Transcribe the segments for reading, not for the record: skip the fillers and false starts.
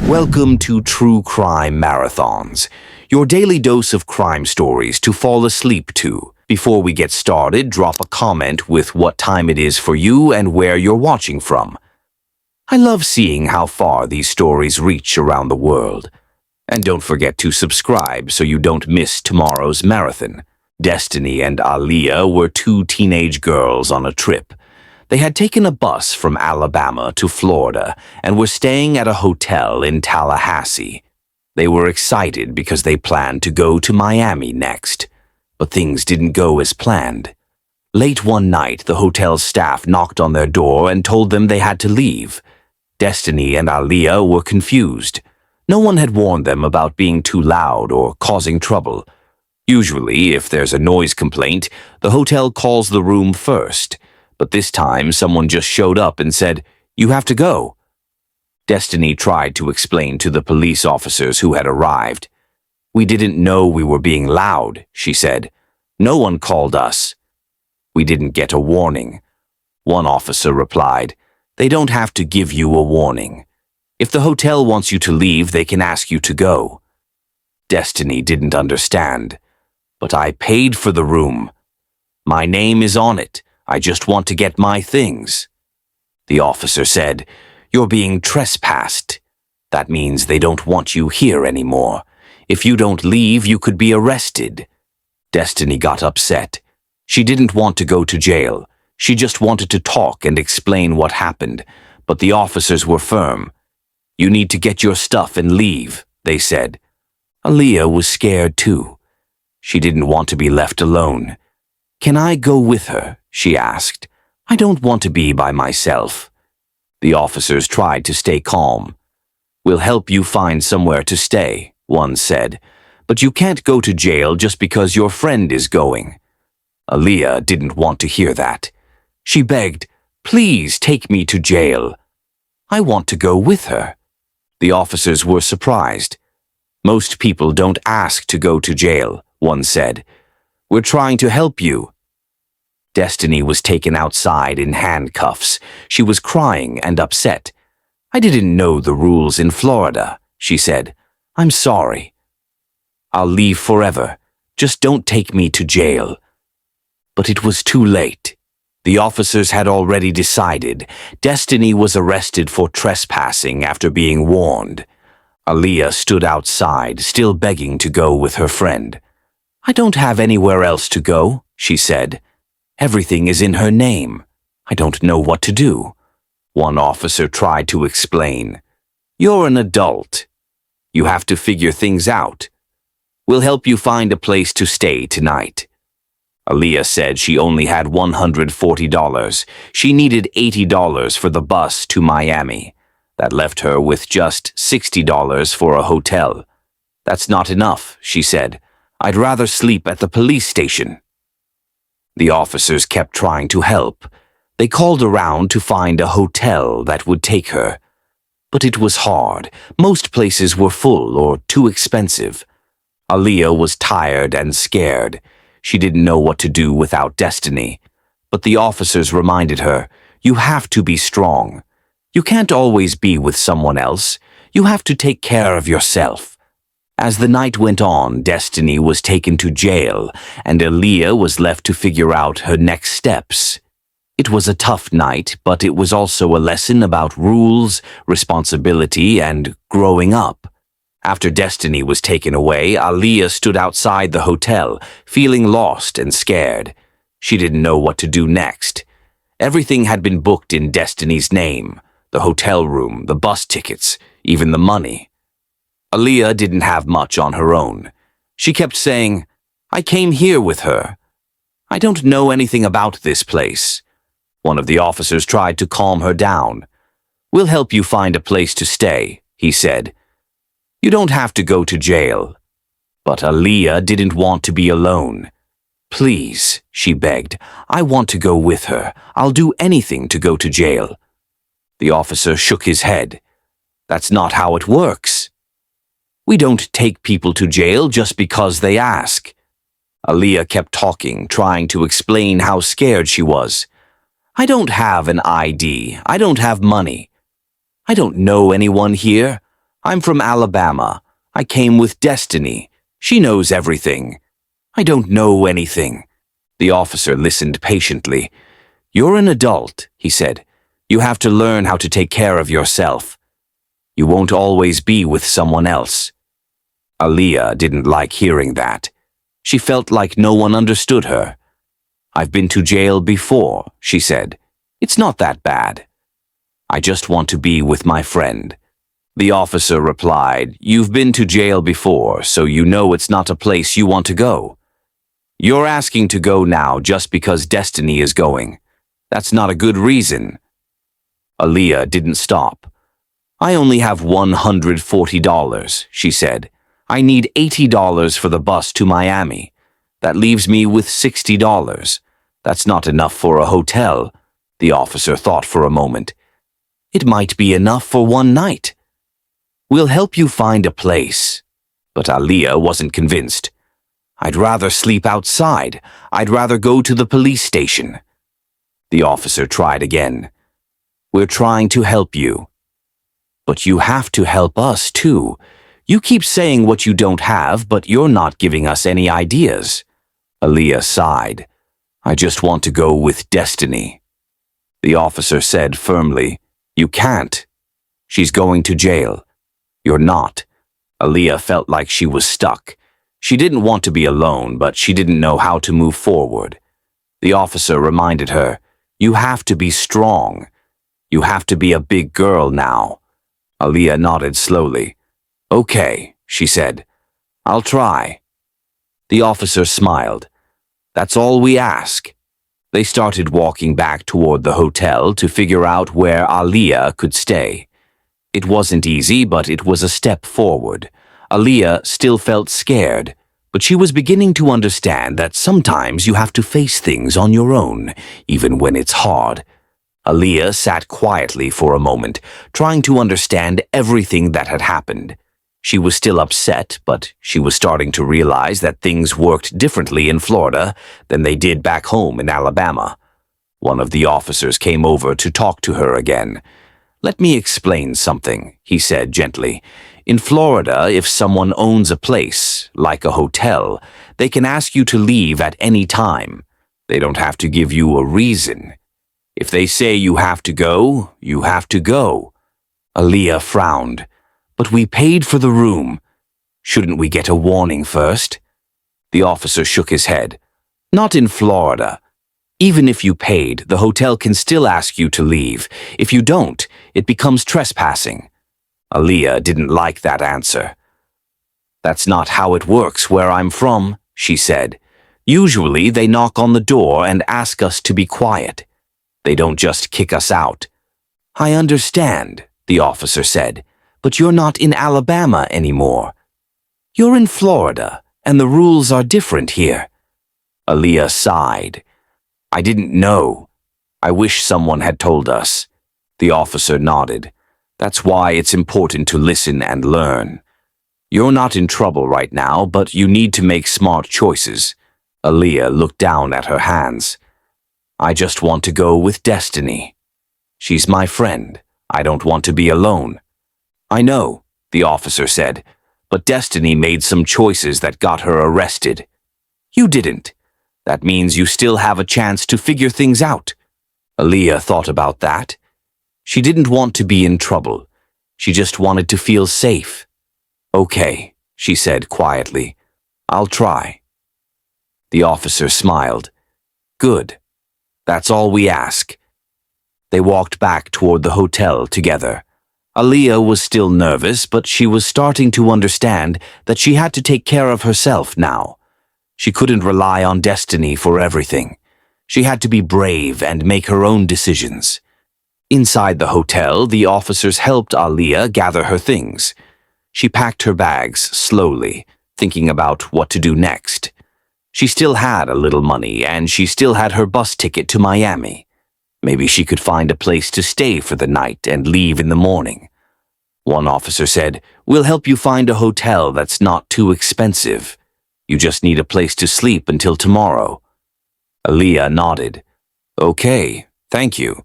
Welcome to True Crime Marathons, your daily dose of crime stories to fall asleep to. Before we get started, drop a comment with what time it is for you and where you're watching from. I love seeing how far these stories reach around the world. And don't forget to subscribe so you don't miss tomorrow's marathon. Destiny and Aaliyah were two teenage girls on a trip. They had taken a bus from Alabama to Florida and were staying at a hotel in Tallahassee. They were excited because they planned to go to Miami next, but things didn't go as planned. Late one night, the hotel staff knocked on their door and told them they had to leave. Destiny and Aaliyah were confused. No one had warned them about being too loud or causing trouble. Usually, if there's a noise complaint, the hotel calls the room first. But this time, someone just showed up and said, "You have to go." Destiny tried to explain to the police officers who had arrived. "We didn't know we were being loud," she said. "No one called us." "We didn't get a warning." One officer replied, "They don't have to give you a warning. If the hotel wants you to leave, they can ask you to go." Destiny didn't understand. "But I paid for the room. My name is on it. I just want to get my things." The officer said, "You're being trespassed. That means they don't want you here anymore. If you don't leave, you could be arrested." Destiny got upset. She didn't want to go to jail. She just wanted to talk and explain what happened, but the officers were firm. "You need to get your stuff and leave," they said. Aaliyah was scared too. She didn't want to be left alone. "Can I go with her?" she asked. "I don't want to be by myself." The officers tried to stay calm. "We'll help you find somewhere to stay," one said, "but you can't go to jail just because your friend is going." Aaliyah didn't want to hear that. She begged, "Please take me to jail." "I want to go with her." The officers were surprised. "Most people don't ask to go to jail," one said. "We're trying to help you." Destiny was taken outside in handcuffs. She was crying and upset. "I didn't know the rules in Florida," she said. "I'm sorry. I'll leave forever. Just don't take me to jail." But it was too late. The officers had already decided. Destiny was arrested for trespassing after being warned. Aaliyah stood outside, still begging to go with her friend. "I don't have anywhere else to go," she said. "Everything is in her name. I don't know what to do." One officer tried to explain. "You're an adult. You have to figure things out. We'll help you find a place to stay tonight." Aaliyah said she only had $140. She needed $80 for the bus to Miami. That left her with just $60 for a hotel. "That's not enough," she said. "I'd rather sleep at the police station." The officers kept trying to help. They called around to find a hotel that would take her. But it was hard. Most places were full or too expensive. Aaliyah was tired and scared. She didn't know what to do without Destiny. But the officers reminded her, "You have to be strong. You can't always be with someone else. You have to take care of yourself." As the night went on, Destiny was taken to jail, and Aaliyah was left to figure out her next steps. It was a tough night, but it was also a lesson about rules, responsibility, and growing up. After Destiny was taken away, Aaliyah stood outside the hotel, feeling lost and scared. She didn't know what to do next. Everything had been booked in Destiny's name: the hotel room, the bus tickets, even the money. Aaliyah didn't have much on her own. She kept saying, "I came here with her. I don't know anything about this place." One of the officers tried to calm her down. "We'll help you find a place to stay," he said. "You don't have to go to jail." But Aaliyah didn't want to be alone. "Please," she begged, "I want to go with her. I'll do anything to go to jail." The officer shook his head. "That's not how it works. We don't take people to jail just because they ask." Aaliyah kept talking, trying to explain how scared she was. "I don't have an ID. I don't have money. I don't know anyone here. I'm from Alabama. I came with Destiny. She knows everything. I don't know anything. The officer listened patiently. You're an adult, he said. You have to learn how to take care of yourself. You won't always be with someone else. Aaliyah didn't like hearing that. She felt like no one understood her. I've been to jail before, she said. It's not that bad. I just want to be with my friend. The officer replied, You've been to jail before, so you know it's not a place you want to go. You're asking to go now just because Destiny is going. That's not a good reason. Aaliyah didn't stop. I only have $140, she said. I need $80 for the bus to Miami. That leaves me with $60. That's not enough for a hotel. The officer thought for a moment. It might be enough for one night. We'll help you find a place. But Aaliyah wasn't convinced. I'd rather sleep outside. I'd rather go to the police station. The officer tried again. We're trying to help you. But you have to help us, too. You keep saying what you don't have, but you're not giving us any ideas. Aaliyah sighed. I just want to go with Destiny. The officer said firmly, You can't. She's going to jail. You're not. Aaliyah felt like she was stuck. She didn't want to be alone, but she didn't know how to move forward. The officer reminded her, You have to be strong. You have to be a big girl now. Aaliyah nodded slowly. Okay, she said. I'll try. The officer smiled. That's all we ask. They started walking back toward the hotel to figure out where Aaliyah could stay. It wasn't easy, but it was a step forward. Aaliyah still felt scared, but she was beginning to understand that sometimes you have to face things on your own, even when it's hard. Aaliyah sat quietly for a moment, trying to understand everything that had happened. She was still upset, but she was starting to realize that things worked differently in Florida than they did back home in Alabama. One of the officers came over to talk to her again. Let me explain something, he said gently. In Florida, if someone owns a place, like a hotel, they can ask you to leave at any time. They don't have to give you a reason. If they say you have to go, you have to go. Aaliyah frowned. But we paid for the room. Shouldn't we get a warning first? The officer shook his head. Not in Florida. Even if you paid, the hotel can still ask you to leave. If you don't, it becomes trespassing. Aaliyah didn't like that answer. That's not how it works where I'm from, she said. Usually they knock on the door and ask us to be quiet. They don't just kick us out. I understand, the officer said. But you're not in Alabama anymore. You're in Florida, and the rules are different here. Aaliyah sighed. I didn't know. I wish someone had told us. The officer nodded. That's why it's important to listen and learn. You're not in trouble right now, but you need to make smart choices. Aaliyah looked down at her hands. I just want to go with Destiny. She's my friend. I don't want to be alone. I know, the officer said, but Destiny made some choices that got her arrested. You didn't. That means you still have a chance to figure things out. Aaliyah thought about that. She didn't want to be in trouble. She just wanted to feel safe. Okay, she said quietly. I'll try. The officer smiled. Good. That's all we ask. They walked back toward the hotel together. Aaliyah was still nervous, but she was starting to understand that she had to take care of herself now. She couldn't rely on Destiny for everything. She had to be brave and make her own decisions. Inside the hotel, the officers helped Aaliyah gather her things. She packed her bags slowly, thinking about what to do next. She still had a little money, and she still had her bus ticket to Miami. Maybe she could find a place to stay for the night and leave in the morning. One officer said, We'll help you find a hotel that's not too expensive. You just need a place to sleep until tomorrow. Aaliyah nodded. Okay, thank you.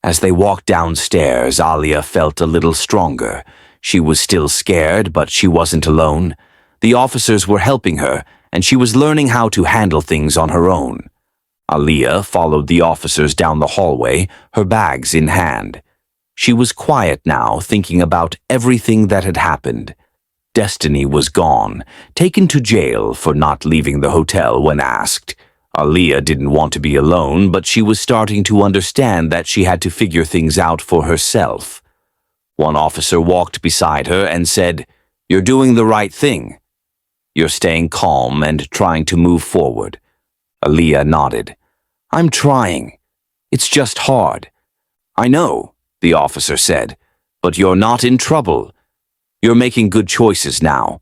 As they walked downstairs, Aaliyah felt a little stronger. She was still scared, but she wasn't alone. The officers were helping her, and she was learning how to handle things on her own. Aaliyah followed the officers down the hallway, her bags in hand. She was quiet now, thinking about everything that had happened. Destiny was gone, taken to jail for not leaving the hotel when asked. Aaliyah didn't want to be alone, but she was starting to understand that she had to figure things out for herself. One officer walked beside her and said, "You're doing the right thing. You're staying calm and trying to move forward." Aaliyah nodded. "I'm trying. It's just hard." "I know," the officer said, "but you're not in trouble. You're making good choices now."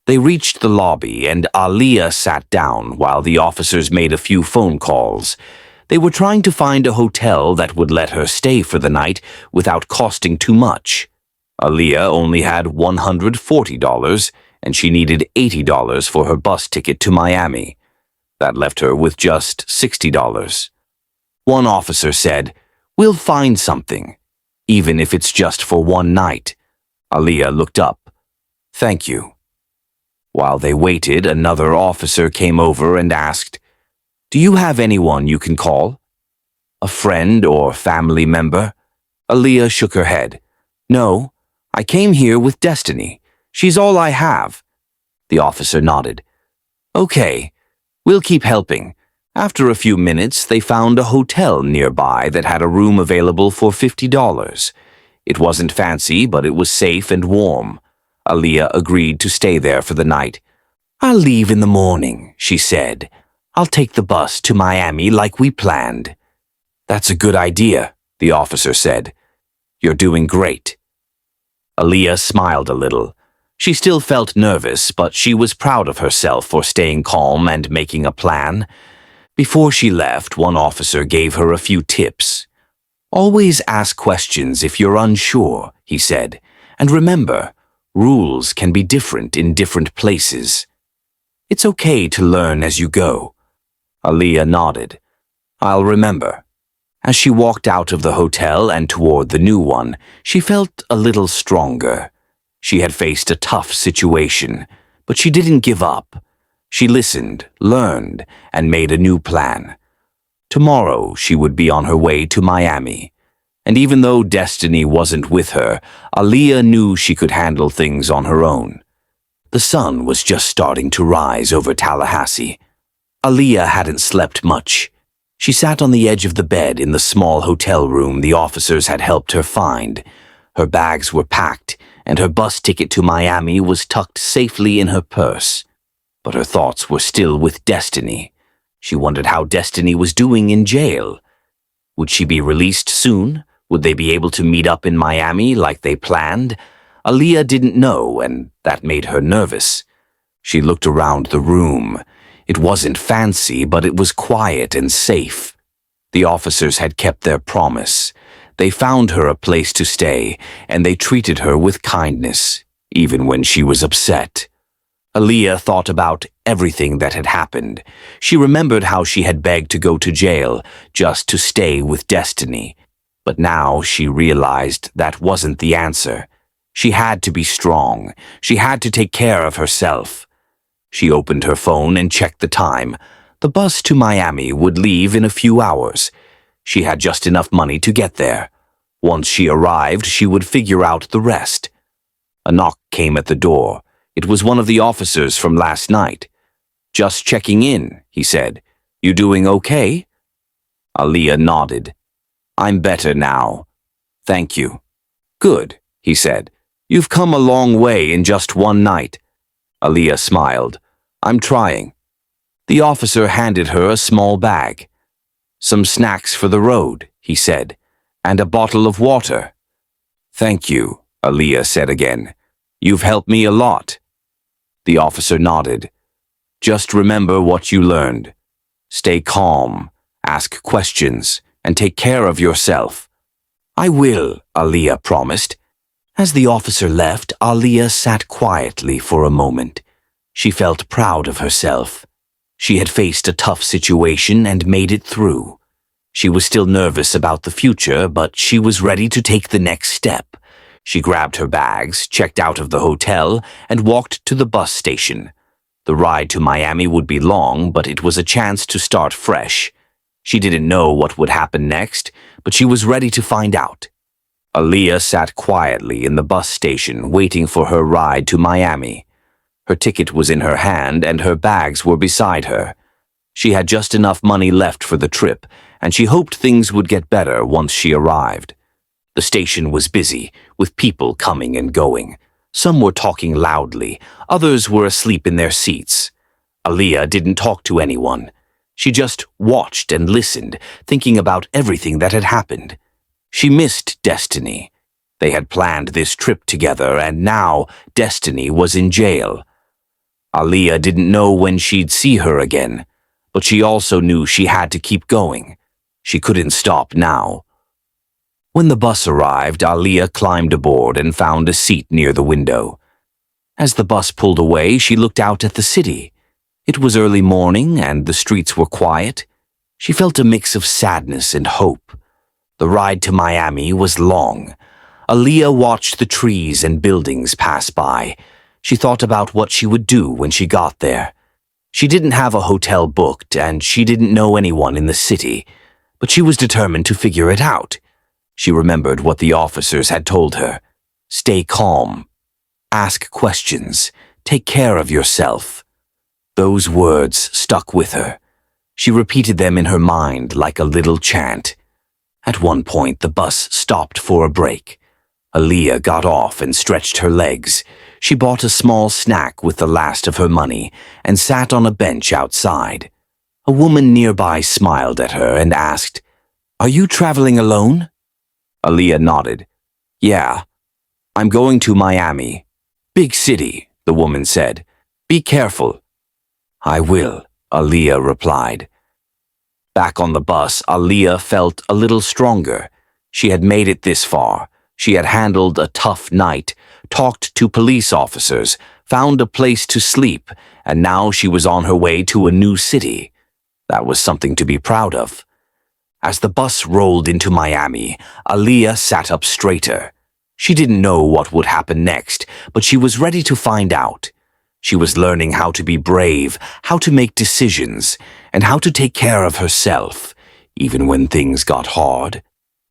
They reached the lobby and Aaliyah sat down while the officers made a few phone calls. They were trying to find a hotel that would let her stay for the night without costing too much. Aaliyah only had $140 and she needed $80 for her bus ticket to Miami. That left her with just $60. One officer said, "We'll find something, even if it's just for one night." Aaliyah looked up. "Thank you." While they waited, another officer came over and asked, "Do you have anyone you can call? A friend or family member?" Aaliyah shook her head. "No, I came here with Destiny. She's all I have." The officer nodded. "Okay, we'll keep helping." After a few minutes, they found a hotel nearby that had a room available for $50. It wasn't fancy, but it was safe and warm. Aaliyah agreed to stay there for the night. "I'll leave in the morning," she said. "I'll take the bus to Miami like we planned." "That's a good idea," the officer said. "You're doing great." Aaliyah smiled a little. She still felt nervous, but she was proud of herself for staying calm and making a plan. Before she left, one officer gave her a few tips. "Always ask questions if you're unsure," he said. "And remember, rules can be different in different places. It's okay to learn as you go." Aaliyah nodded. "I'll remember." As she walked out of the hotel and toward the new one, she felt a little stronger. She had faced a tough situation, but she didn't give up. She listened, learned, and made a new plan. Tomorrow she would be on her way to Miami. And even though Destiny wasn't with her, Aaliyah knew she could handle things on her own. The sun was just starting to rise over Tallahassee. Aaliyah hadn't slept much. She sat on the edge of the bed in the small hotel room the officers had helped her find. Her bags were packed, and her bus ticket to Miami was tucked safely in her purse. But her thoughts were still with Destiny. She wondered how Destiny was doing in jail. Would she be released soon? Would they be able to meet up in Miami like they planned? Aaliyah didn't know, and that made her nervous. She looked around the room. It wasn't fancy, but it was quiet and safe. The officers had kept their promise. They found her a place to stay, and they treated her with kindness, even when she was upset. Aaliyah thought about everything that had happened. She remembered how she had begged to go to jail just to stay with Destiny. But now she realized that wasn't the answer. She had to be strong. She had to take care of herself. She opened her phone and checked the time. The bus to Miami would leave in a few hours. She had just enough money to get there. Once she arrived, she would figure out the rest. A knock came at the door. It was one of the officers from last night. "Just checking in," he said. "You doing okay?" Aaliyah nodded. "I'm better now. Thank you." "Good," he said. "You've come a long way in just one night." Aaliyah smiled. "I'm trying." The officer handed her a small bag. "Some snacks for the road," he said, "and a bottle of water." "Thank you," Aaliyah said again. "You've helped me a lot." The officer nodded. "Just remember what you learned. Stay calm, ask questions, and take care of yourself." "I will," Aaliyah promised. As the officer left, Aaliyah sat quietly for a moment. She felt proud of herself. She had faced a tough situation and made it through. She was still nervous about the future, but she was ready to take the next step. She grabbed her bags, checked out of the hotel, and walked to the bus station. The ride to Miami would be long, but it was a chance to start fresh. She didn't know what would happen next, but she was ready to find out. Aaliyah sat quietly in the bus station, waiting for her ride to Miami. Her ticket was in her hand, and her bags were beside her. She had just enough money left for the trip, and she hoped things would get better once she arrived. The station was busy, with people coming and going. Some were talking loudly, others were asleep in their seats. Aaliyah didn't talk to anyone. She just watched and listened, thinking about everything that had happened. She missed Destiny. They had planned this trip together, and now Destiny was in jail. Aaliyah didn't know when she'd see her again, but she also knew she had to keep going. She couldn't stop now. When the bus arrived, Aaliyah climbed aboard and found a seat near the window. As the bus pulled away, she looked out at the city. It was early morning, and the streets were quiet. She felt a mix of sadness and hope. The ride to Miami was long. Aaliyah watched the trees and buildings pass by. She thought about what she would do when she got there. She didn't have a hotel booked, and she didn't know anyone in the city, but she was determined to figure it out. She remembered what the officers had told her. Stay calm. Ask questions. Take care of yourself. Those words stuck with her. She repeated them in her mind like a little chant. At one point, the bus stopped for a break. Aaliyah got off and stretched her legs. She bought a small snack with the last of her money and sat on a bench outside. A woman nearby smiled at her and asked, "Are you traveling alone?" Aaliyah nodded. "Yeah, I'm going to Miami." "Big city," the woman said. "Be careful." "I will," Aaliyah replied. Back on the bus, Aaliyah felt a little stronger. She had made it this far. She had handled a tough night, talked to police officers, found a place to sleep, and now she was on her way to a new city. That was something to be proud of. As the bus rolled into Miami, Aaliyah sat up straighter. She didn't know what would happen next, but she was ready to find out. She was learning how to be brave, how to make decisions, and how to take care of herself, even when things got hard.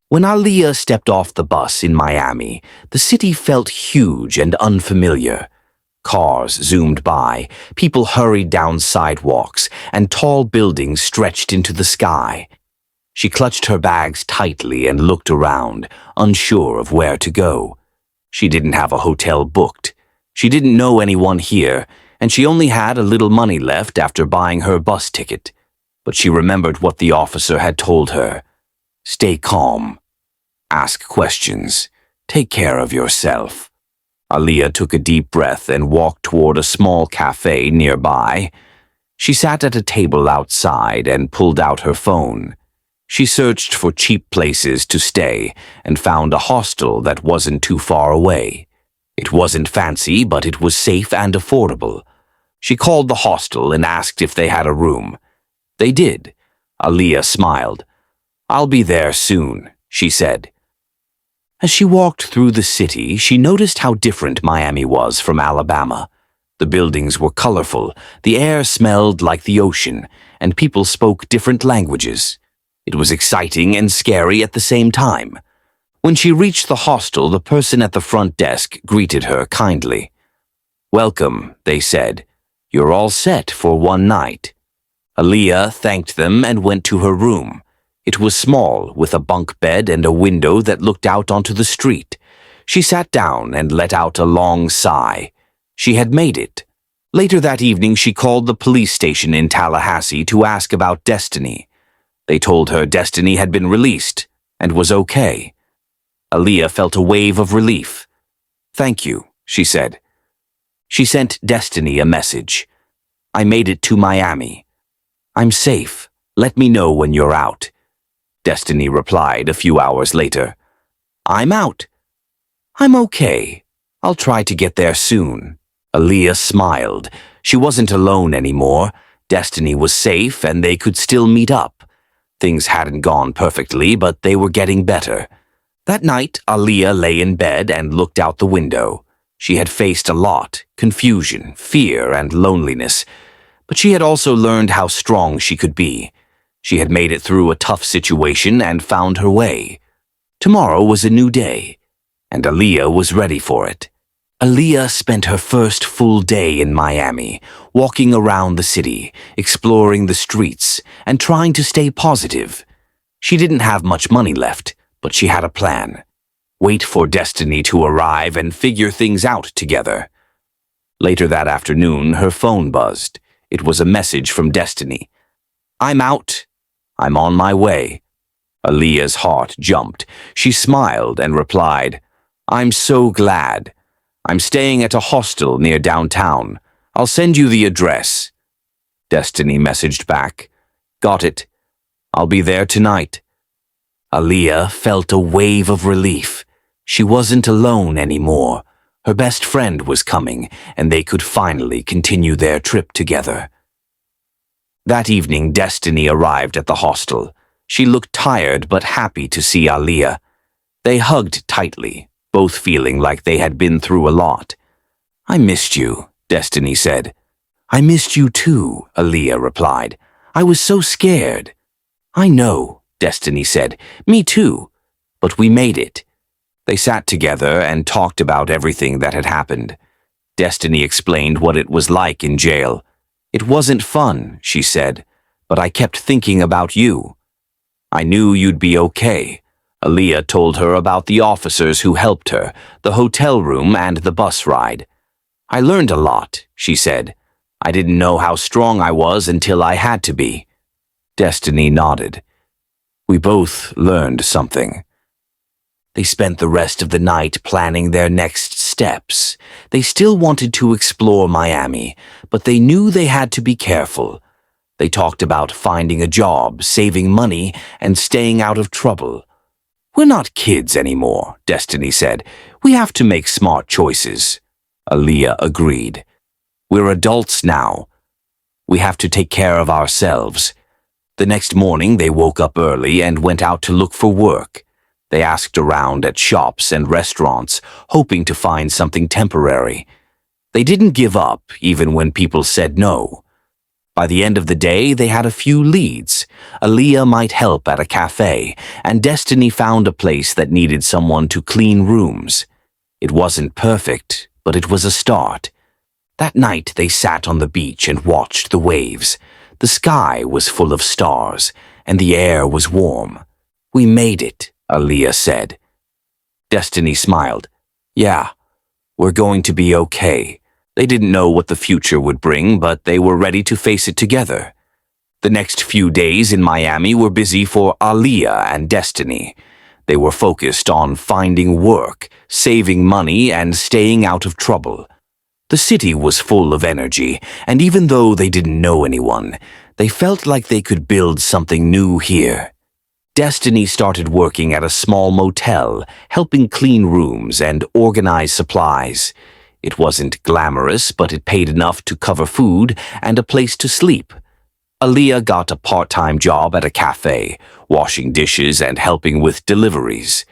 When Aaliyah stepped off the bus in Miami, the city felt huge and unfamiliar. Cars zoomed by, people hurried down sidewalks, and tall buildings stretched into the sky. She clutched her bags tightly and looked around, unsure of where to go. She didn't have a hotel booked. She didn't know anyone here, and she only had a little money left after buying her bus ticket. But she remembered what the officer had told her. Stay calm. Ask questions. Take care of yourself. Aaliyah took a deep breath and walked toward a small cafe nearby. She sat at a table outside and pulled out her phone. She searched for cheap places to stay and found a hostel that wasn't too far away. It wasn't fancy, but it was safe and affordable. She called the hostel and asked if they had a room. They did. Aaliyah smiled. "I'll be there soon," she said. As she walked through the city, she noticed how different Miami was from Alabama. The buildings were colorful, the air smelled like the ocean, and people spoke different languages. It was exciting and scary at the same time. When she reached the hostel, the person at the front desk greeted her kindly. "Welcome," they said. "You're all set for one night." Aaliyah thanked them and went to her room. It was small, with a bunk bed and a window that looked out onto the street. She sat down and let out a long sigh. She had made it. Later that evening, she called the police station in Tallahassee to ask about Destiny. They told her Destiny had been released and was okay. Aaliyah felt a wave of relief. "Thank you," she said. She sent Destiny a message. "I made it to Miami. I'm safe. Let me know when you're out." Destiny replied a few hours later. "I'm out. I'm okay. I'll try to get there soon." Aaliyah smiled. She wasn't alone anymore. Destiny was safe and they could still meet up. Things hadn't gone perfectly, but they were getting better. That night, Aaliyah lay in bed and looked out the window. She had faced a lot, confusion, fear, and loneliness, but she had also learned how strong she could be. She had made it through a tough situation and found her way. Tomorrow was a new day, and Aaliyah was ready for it. Aaliyah spent her first full day in Miami, walking around the city, exploring the streets, and trying to stay positive. She didn't have much money left, but she had a plan. Wait for destiny to arrive and figure things out together. Later that afternoon, her phone buzzed. It was a message from Destiny. "I'm out. I'm on my way." Aaliyah's heart jumped. She smiled and replied, "I'm so glad. I'm staying at a hostel near downtown. I'll send you the address." Destiny messaged back, "Got it. I'll be there tonight." Aaliyah felt a wave of relief. She wasn't alone anymore. Her best friend was coming, and they could finally continue their trip together. That evening, Destiny arrived at the hostel. She looked tired but happy to see Aaliyah. They hugged tightly, both feeling like they had been through a lot. "I missed you," Destiny said. "I missed you too," Aaliyah replied. "I was so scared." "I know," Destiny said. "Me too. But we made it." They sat together and talked about everything that had happened. Destiny explained what it was like in jail. "It wasn't fun," she said, "but I kept thinking about you. I knew you'd be okay." Aaliyah told her about the officers who helped her, the hotel room, and the bus ride. "I learned a lot," she said. "I didn't know how strong I was until I had to be." Destiny nodded. "We both learned something." They spent the rest of the night planning their next steps. They still wanted to explore Miami, but they knew they had to be careful. They talked about finding a job, saving money, and staying out of trouble. "We're not kids anymore," Destiny said. "We have to make smart choices." Aaliyah agreed. "We're adults now. We have to take care of ourselves." The next morning, they woke up early and went out to look for work. They asked around at shops and restaurants, hoping to find something temporary. They didn't give up, even when people said no. By the end of the day, they had a few leads. Aaliyah might help at a cafe, and Destiny found a place that needed someone to clean rooms. It wasn't perfect, but it was a start. That night, they sat on the beach and watched the waves. The sky was full of stars, and the air was warm. "We made it," Aaliyah said. Destiny smiled. "Yeah, we're going to be okay." They didn't know what the future would bring, but they were ready to face it together. The next few days in Miami were busy for Aaliyah and Destiny. They were focused on finding work, saving money, and staying out of trouble. The city was full of energy, and even though they didn't know anyone, they felt like they could build something new here. Destiny started working at a small motel, helping clean rooms and organize supplies. It wasn't glamorous, but it paid enough to cover food and a place to sleep. Aaliyah got a part-time job at a cafe, washing dishes and helping with deliveries.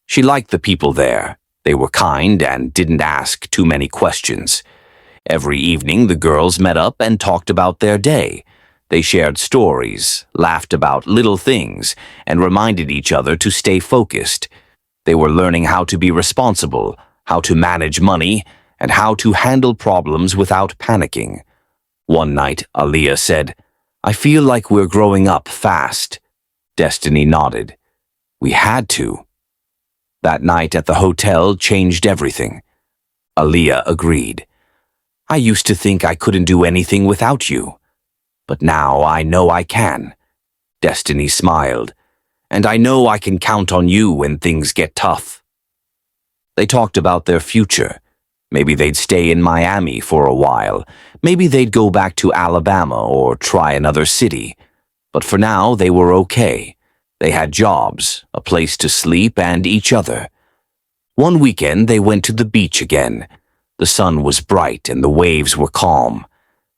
She liked the people there. They were kind and didn't ask too many questions. Every evening, the girls met up and talked about their day. They shared stories, laughed about little things, and reminded each other to stay focused. They were learning how to be responsible, how to manage money, and how to handle problems without panicking. One night, Aaliyah said, "I feel like we're growing up fast." Destiny nodded. "We had to." That night at the hotel changed everything. Aaliyah agreed. "I used to think I couldn't do anything without you. But now I know I can." Destiny smiled. "And I know I can count on you when things get tough." They talked about their future. Maybe they'd stay in Miami for a while. Maybe they'd go back to Alabama or try another city. But for now, they were okay. They had jobs, a place to sleep, and each other. One weekend, they went to the beach again. The sun was bright and the waves were calm.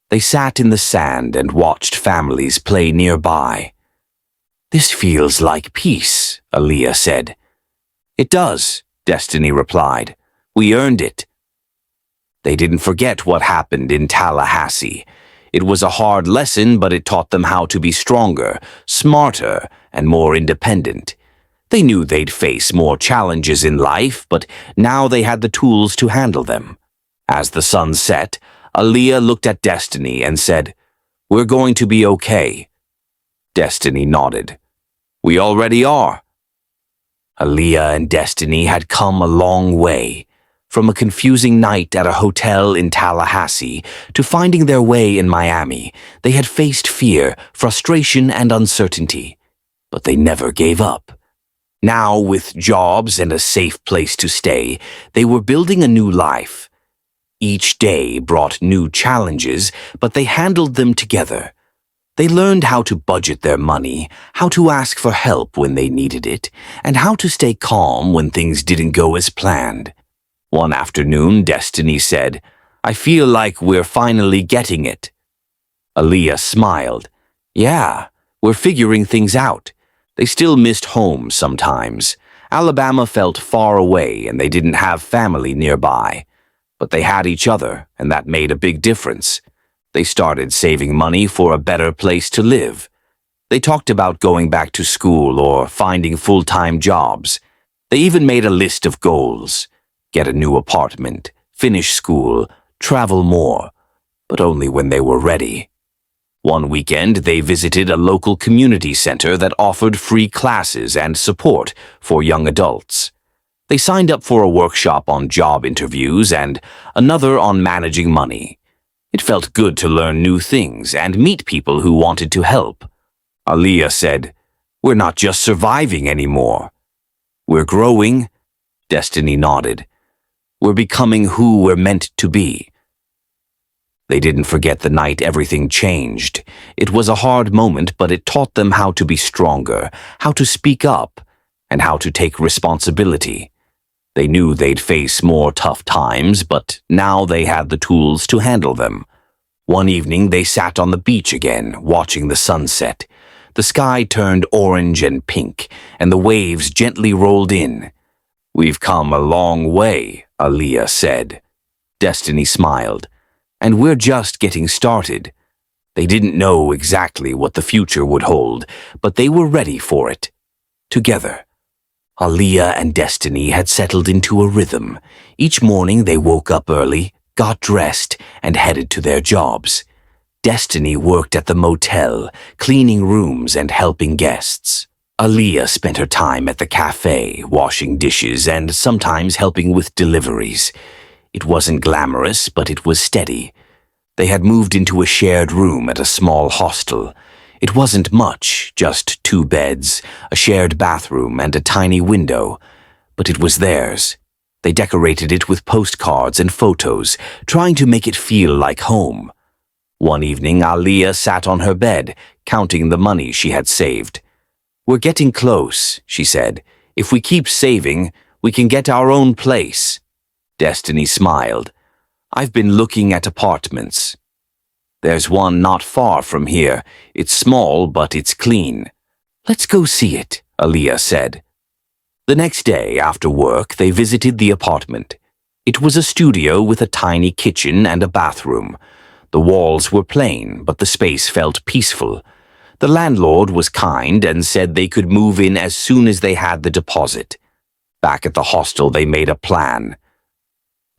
They sat in the sand and watched families play nearby. "This feels like peace," Aaliyah said. "It does," Destiny replied. "We earned it." They didn't forget what happened in Tallahassee. It was a hard lesson, but it taught them how to be stronger, smarter, and more independent. They knew they'd face more challenges in life, but now they had the tools to handle them. As the sun set, Aaliyah looked at Destiny and said, "We're going to be okay." Destiny nodded. "We already are." Aaliyah and Destiny had come a long way, from a confusing night at a hotel in Tallahassee to finding their way in Miami. They had faced fear, frustration, and uncertainty, but they never gave up. Now, with jobs and a safe place to stay, they were building a new life. Each day brought new challenges, but they handled them together. They learned how to budget their money, how to ask for help when they needed it, and how to stay calm when things didn't go as planned. One afternoon, Destiny said, "I feel like we're finally getting it." Aaliyah smiled. "Yeah, we're figuring things out." They still missed home sometimes. Alabama felt far away and they didn't have family nearby. But they had each other, and that made a big difference. They started saving money for a better place to live. They talked about going back to school or finding full-time jobs. They even made a list of goals. Get a new apartment, finish school, travel more, but only when they were ready. One weekend, they visited a local community center that offered free classes and support for young adults. They signed up for a workshop on job interviews and another on managing money. It felt good to learn new things and meet people who wanted to help. Aaliyah said, "We're not just surviving anymore. We're growing." Destiny nodded. "We're becoming who we're meant to be." They didn't forget the night everything changed. It was a hard moment, but it taught them how to be stronger, how to speak up, and how to take responsibility. They knew they'd face more tough times, but now they had the tools to handle them. One evening, they sat on the beach again, watching the sunset. The sky turned orange and pink, and the waves gently rolled in. "We've come a long way," Aaliyah said. Destiny smiled. "And we're just getting started." They didn't know exactly what the future would hold, but they were ready for it. Together, Aaliyah and Destiny had settled into a rhythm. Each morning they woke up early, got dressed, and headed to their jobs. Destiny worked at the motel, cleaning rooms and helping guests. Aaliyah spent her time at the cafe, washing dishes and sometimes helping with deliveries. It wasn't glamorous, but it was steady. They had moved into a shared room at a small hostel. It wasn't much, just 2 beds, a shared bathroom, and a tiny window. But it was theirs. They decorated it with postcards and photos, trying to make it feel like home. One evening, Aaliyah sat on her bed, counting the money she had saved. "We're getting close," she said. "If we keep saving, we can get our own place." Destiny smiled. "I've been looking at apartments. There's one not far from here. It's small, but it's clean." "Let's go see it," Aaliyah said. The next day, after work, they visited the apartment. It was a studio with a tiny kitchen and a bathroom. The walls were plain, but the space felt peaceful. The landlord was kind and said they could move in as soon as they had the deposit. Back at the hostel, they made a plan.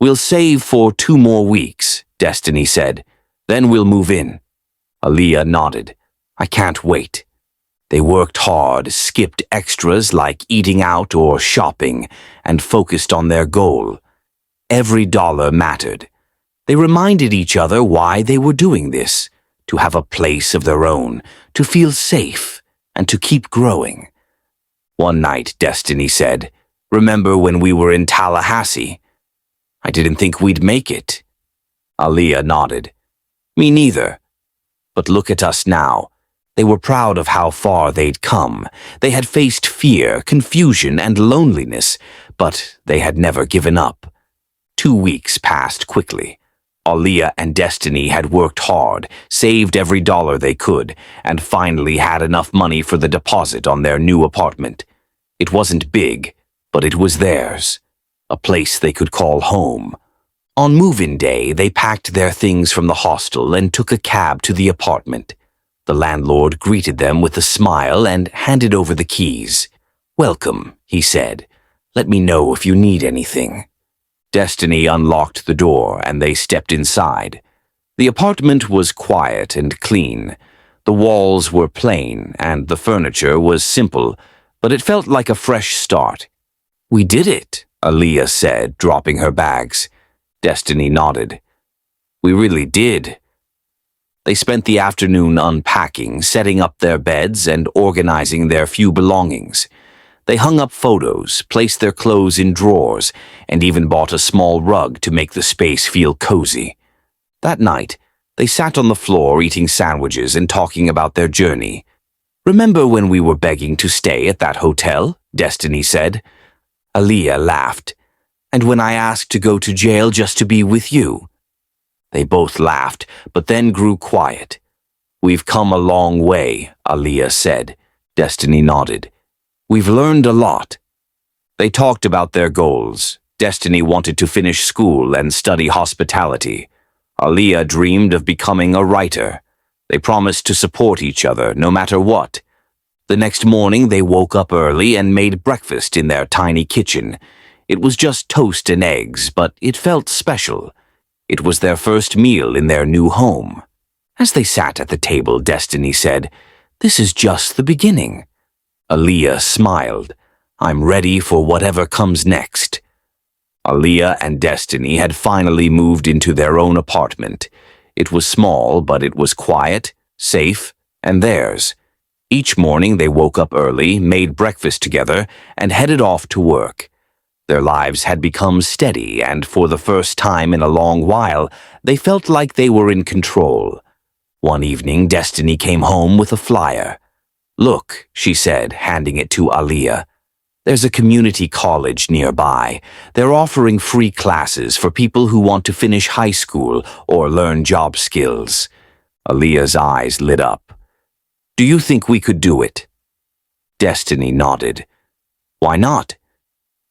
"We'll save for 2 more weeks," Destiny said. "Then we'll move in." Aaliyah nodded. "I can't wait." They worked hard, skipped extras like eating out or shopping, and focused on their goal. Every dollar mattered. They reminded each other why they were doing this, to have a place of their own, to feel safe, and to keep growing. One night, Destiny said, "Remember when we were in Tallahassee? I didn't think we'd make it." Aaliyah nodded. "Me neither. But look at us now." They were proud of how far they'd come. They had faced fear, confusion, and loneliness, but they had never given up. 2 weeks passed quickly. Aaliyah and Destiny had worked hard, saved every dollar they could, and finally had enough money for the deposit on their new apartment. It wasn't big, but it was theirs, a place they could call home. On move-in day, they packed their things from the hostel and took a cab to the apartment. The landlord greeted them with a smile and handed over the keys. "Welcome," he said. "Let me know if you need anything." Destiny unlocked the door and they stepped inside. The apartment was quiet and clean. The walls were plain and the furniture was simple, but it felt like a fresh start. "We did it," Aaliyah said, dropping her bags. Destiny nodded. "We really did." They spent the afternoon unpacking, setting up their beds, and organizing their few belongings. They hung up photos, placed their clothes in drawers, and even bought a small rug to make the space feel cozy. That night, they sat on the floor eating sandwiches and talking about their journey. "Remember when we were begging to stay at that hotel?" Destiny said. Aaliyah laughed. "And when I asked to go to jail just to be with you?" They both laughed, but then grew quiet. "We've come a long way," Aaliyah said. Destiny nodded. "We've learned a lot." They talked about their goals. Destiny wanted to finish school and study hospitality. Aaliyah dreamed of becoming a writer. They promised to support each other no matter what. The next morning they woke up early and made breakfast in their tiny kitchen. It was just toast and eggs, but it felt special. It was their first meal in their new home. As they sat at the table, Destiny said, "This is just the beginning." Aaliyah smiled. "I'm ready for whatever comes next." Aaliyah and Destiny had finally moved into their own apartment. It was small, but it was quiet, safe, and theirs. Each morning they woke up early, made breakfast together, and headed off to work. Their lives had become steady, and for the first time in a long while, they felt like they were in control. One evening, Destiny came home with a flyer. "Look," she said, handing it to Aaliyah. "There's a community college nearby. They're offering free classes for people who want to finish high school or learn job skills." Aaliyah's eyes lit up. "Do you think we could do it?" Destiny nodded. "Why not?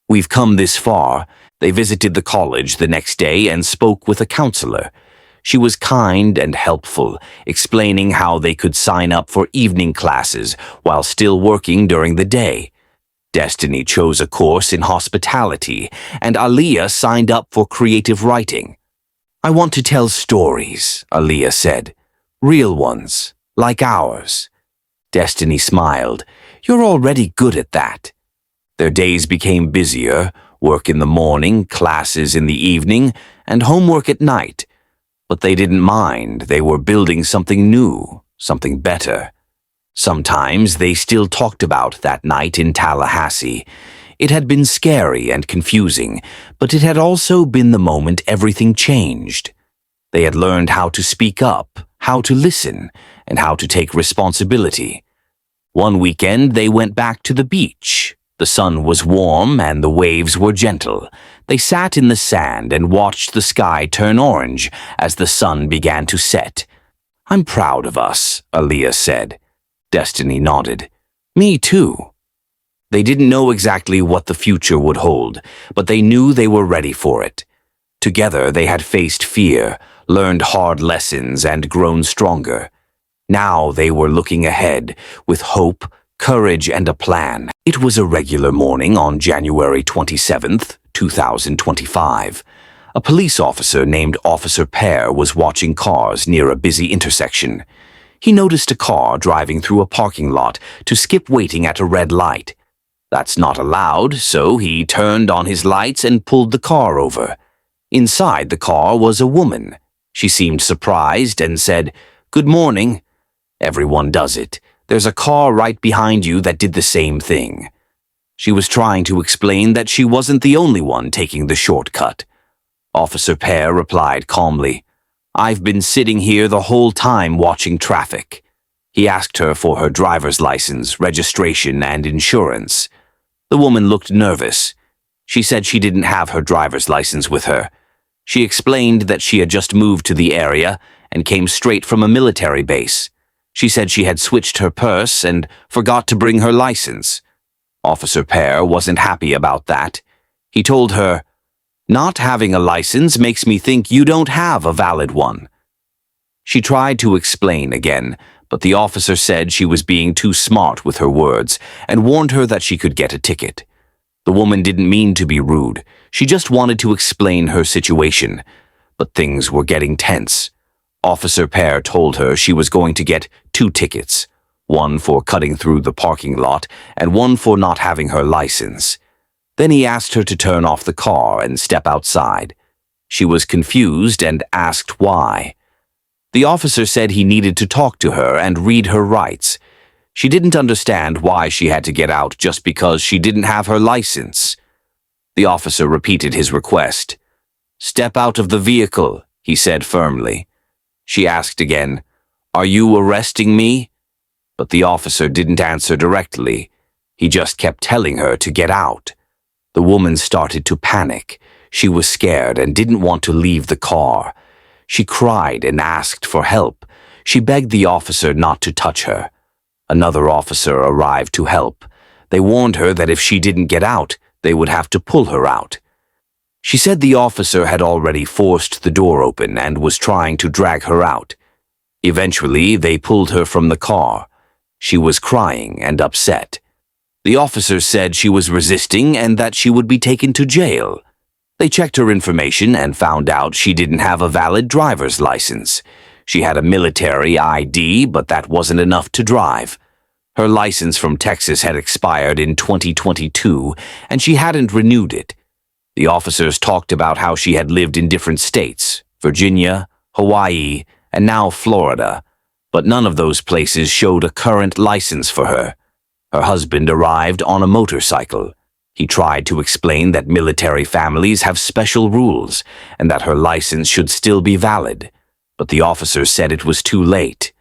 We've come this far." They visited the college the next day and spoke with a counselor. She was kind and helpful, explaining how they could sign up for evening classes while still working during the day. Destiny chose a course in hospitality, and Aaliyah signed up for creative writing. "I want to tell stories," Aaliyah said. "Real ones, like ours." Destiny smiled. "You're already good at that." Their days became busier, work in the morning, classes in the evening, and homework at night. But they didn't mind. They were building something new, something better. Sometimes they still talked about that night in Tallahassee. It had been scary and confusing, but it had also been the moment everything changed. They had learned how to speak up, how to listen, and how to take responsibility. One weekend, they went back to the beach. The sun was warm and the waves were gentle. They sat in the sand and watched the sky turn orange as the sun began to set. "I'm proud of us," Aaliyah said. Destiny nodded. "Me too." They didn't know exactly what the future would hold, but they knew they were ready for it. Together they had faced fear, learned hard lessons, and grown stronger. Now they were looking ahead, with hope, courage, and a plan. It was a regular morning on January 27th, 2025. A police officer named Officer Pear was watching cars near a busy intersection. He noticed a car driving through a parking lot to skip waiting at a red light. That's not allowed, so he turned on his lights and pulled the car over. Inside the car was a woman. She seemed surprised and said, "Good morning." "Everyone does it. There's a car right behind you that did the same thing." She was trying to explain that she wasn't the only one taking the shortcut. Officer Pear replied calmly, "I've been sitting here the whole time watching traffic." He asked her for her driver's license, registration, and insurance. The woman looked nervous. She said she didn't have her driver's license with her. She explained that she had just moved to the area and came straight from a military base. She said she had switched her purse and forgot to bring her license. Officer Pear wasn't happy about that. He told her, "Not having a license makes me think you don't have a valid one." She tried to explain again, but the officer said she was being too smart with her words and warned her that she could get a ticket. The woman didn't mean to be rude. She just wanted to explain her situation. But things were getting tense. Officer Pear told her she was going to get 2 tickets, one for cutting through the parking lot and one for not having her license. Then he asked her to turn off the car and step outside. She was confused and asked why. The officer said he needed to talk to her and read her rights. She didn't understand why she had to get out just because she didn't have her license. The officer repeated his request. "Step out of the vehicle," he said firmly. She asked again, "Are you arresting me?" But the officer didn't answer directly. He just kept telling her to get out. The woman started to panic. She was scared and didn't want to leave the car. She cried and asked for help. She begged the officer not to touch her. Another officer arrived to help. They warned her that if she didn't get out, they would have to pull her out. She said the officer had already forced the door open and was trying to drag her out. Eventually, they pulled her from the car. She was crying and upset. The officer said she was resisting and that she would be taken to jail. They checked her information and found out she didn't have a valid driver's license. She had a military ID, but that wasn't enough to drive. Her license from Texas had expired in 2022, and she hadn't renewed it. The officers talked about how she had lived in different states, Virginia, Hawaii, and now Florida, but none of those places showed a current license for her. Her husband arrived on a motorcycle. He tried to explain that military families have special rules and that her license should still be valid, but the officers said it was too late.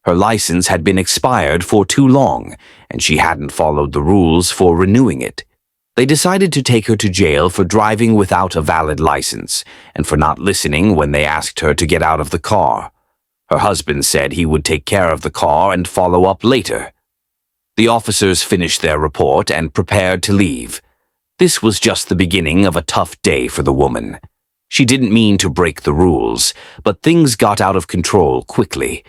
Her license had been expired for too long, and she hadn't followed the rules for renewing it. They decided to take her to jail for driving without a valid license and for not listening when they asked her to get out of the car. Her husband said he would take care of the car and follow up later. The officers finished their report and prepared to leave. This was just the beginning of a tough day for the woman. She didn't mean to break the rules, but things got out of control quickly.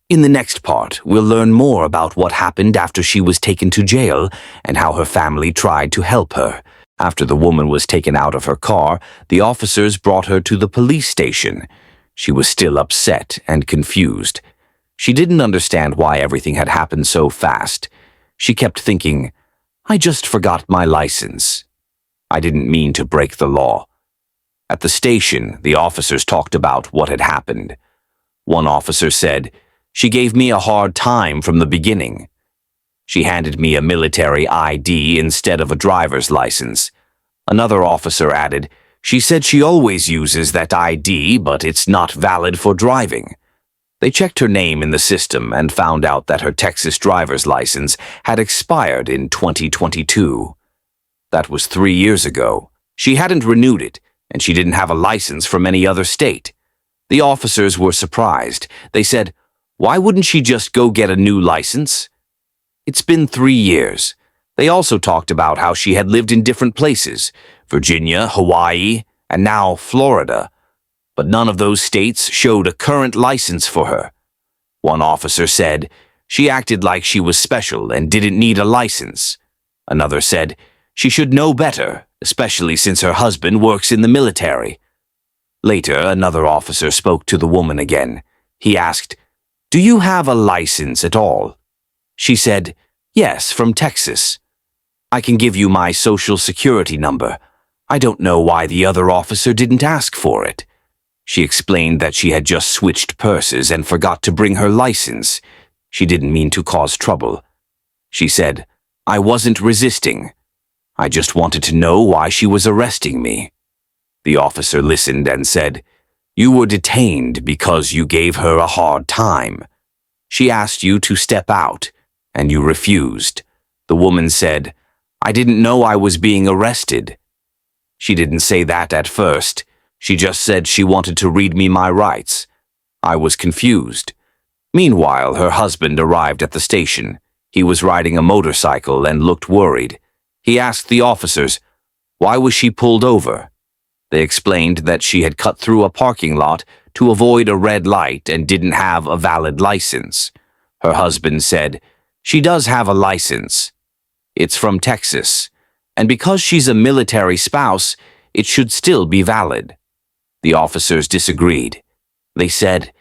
In the next part, we'll learn more about what happened after she was taken to jail and how her family tried to help her. After the woman was taken out of her car, the officers brought her to the police station. She was still upset and confused. She didn't understand why everything had happened so fast. She kept thinking, "I just forgot my license. I didn't mean to break the law." At the station, the officers talked about what had happened. One officer said, "She gave me a hard time from the beginning. She handed me a military ID instead of a driver's license." Another officer added, "She said she always uses that ID, but it's not valid for driving." They checked her name in the system and found out that her Texas driver's license had expired in 2022. That was 3 years ago. She hadn't renewed it, and she didn't have a license from any other state. The officers were surprised. They said, "Why wouldn't she just go get a new license?" It's been 3 years. They also talked about how she had lived in different places, Virginia, Hawaii, and now Florida. But none of those states showed a current license for her. One officer said, "She acted like she was special and didn't need a license." Another said, "She should know better, especially since her husband works in the military." Later, another officer spoke to the woman again. He asked, "Do you have a license at all?" She said, "Yes, from Texas. I can give you my social security number. I don't know why the other officer didn't ask for it." She explained that she had just switched purses and forgot to bring her license. She didn't mean to cause trouble. She said, "I wasn't resisting. I just wanted to know why she was arresting me." The officer listened and said, "You were detained because you gave her a hard time. She asked you to step out, and you refused." The woman said, "I didn't know I was being arrested." She didn't say that at first. She just said she wanted to read me my rights. I was confused. Meanwhile, her husband arrived at the station. He was riding a motorcycle and looked worried. He asked the officers, why was she pulled over? They explained that she had cut through a parking lot to avoid a red light and didn't have a valid license. Her husband said, she does have a license. It's from Texas, and because she's a military spouse, it should still be valid. The officers disagreed. They said,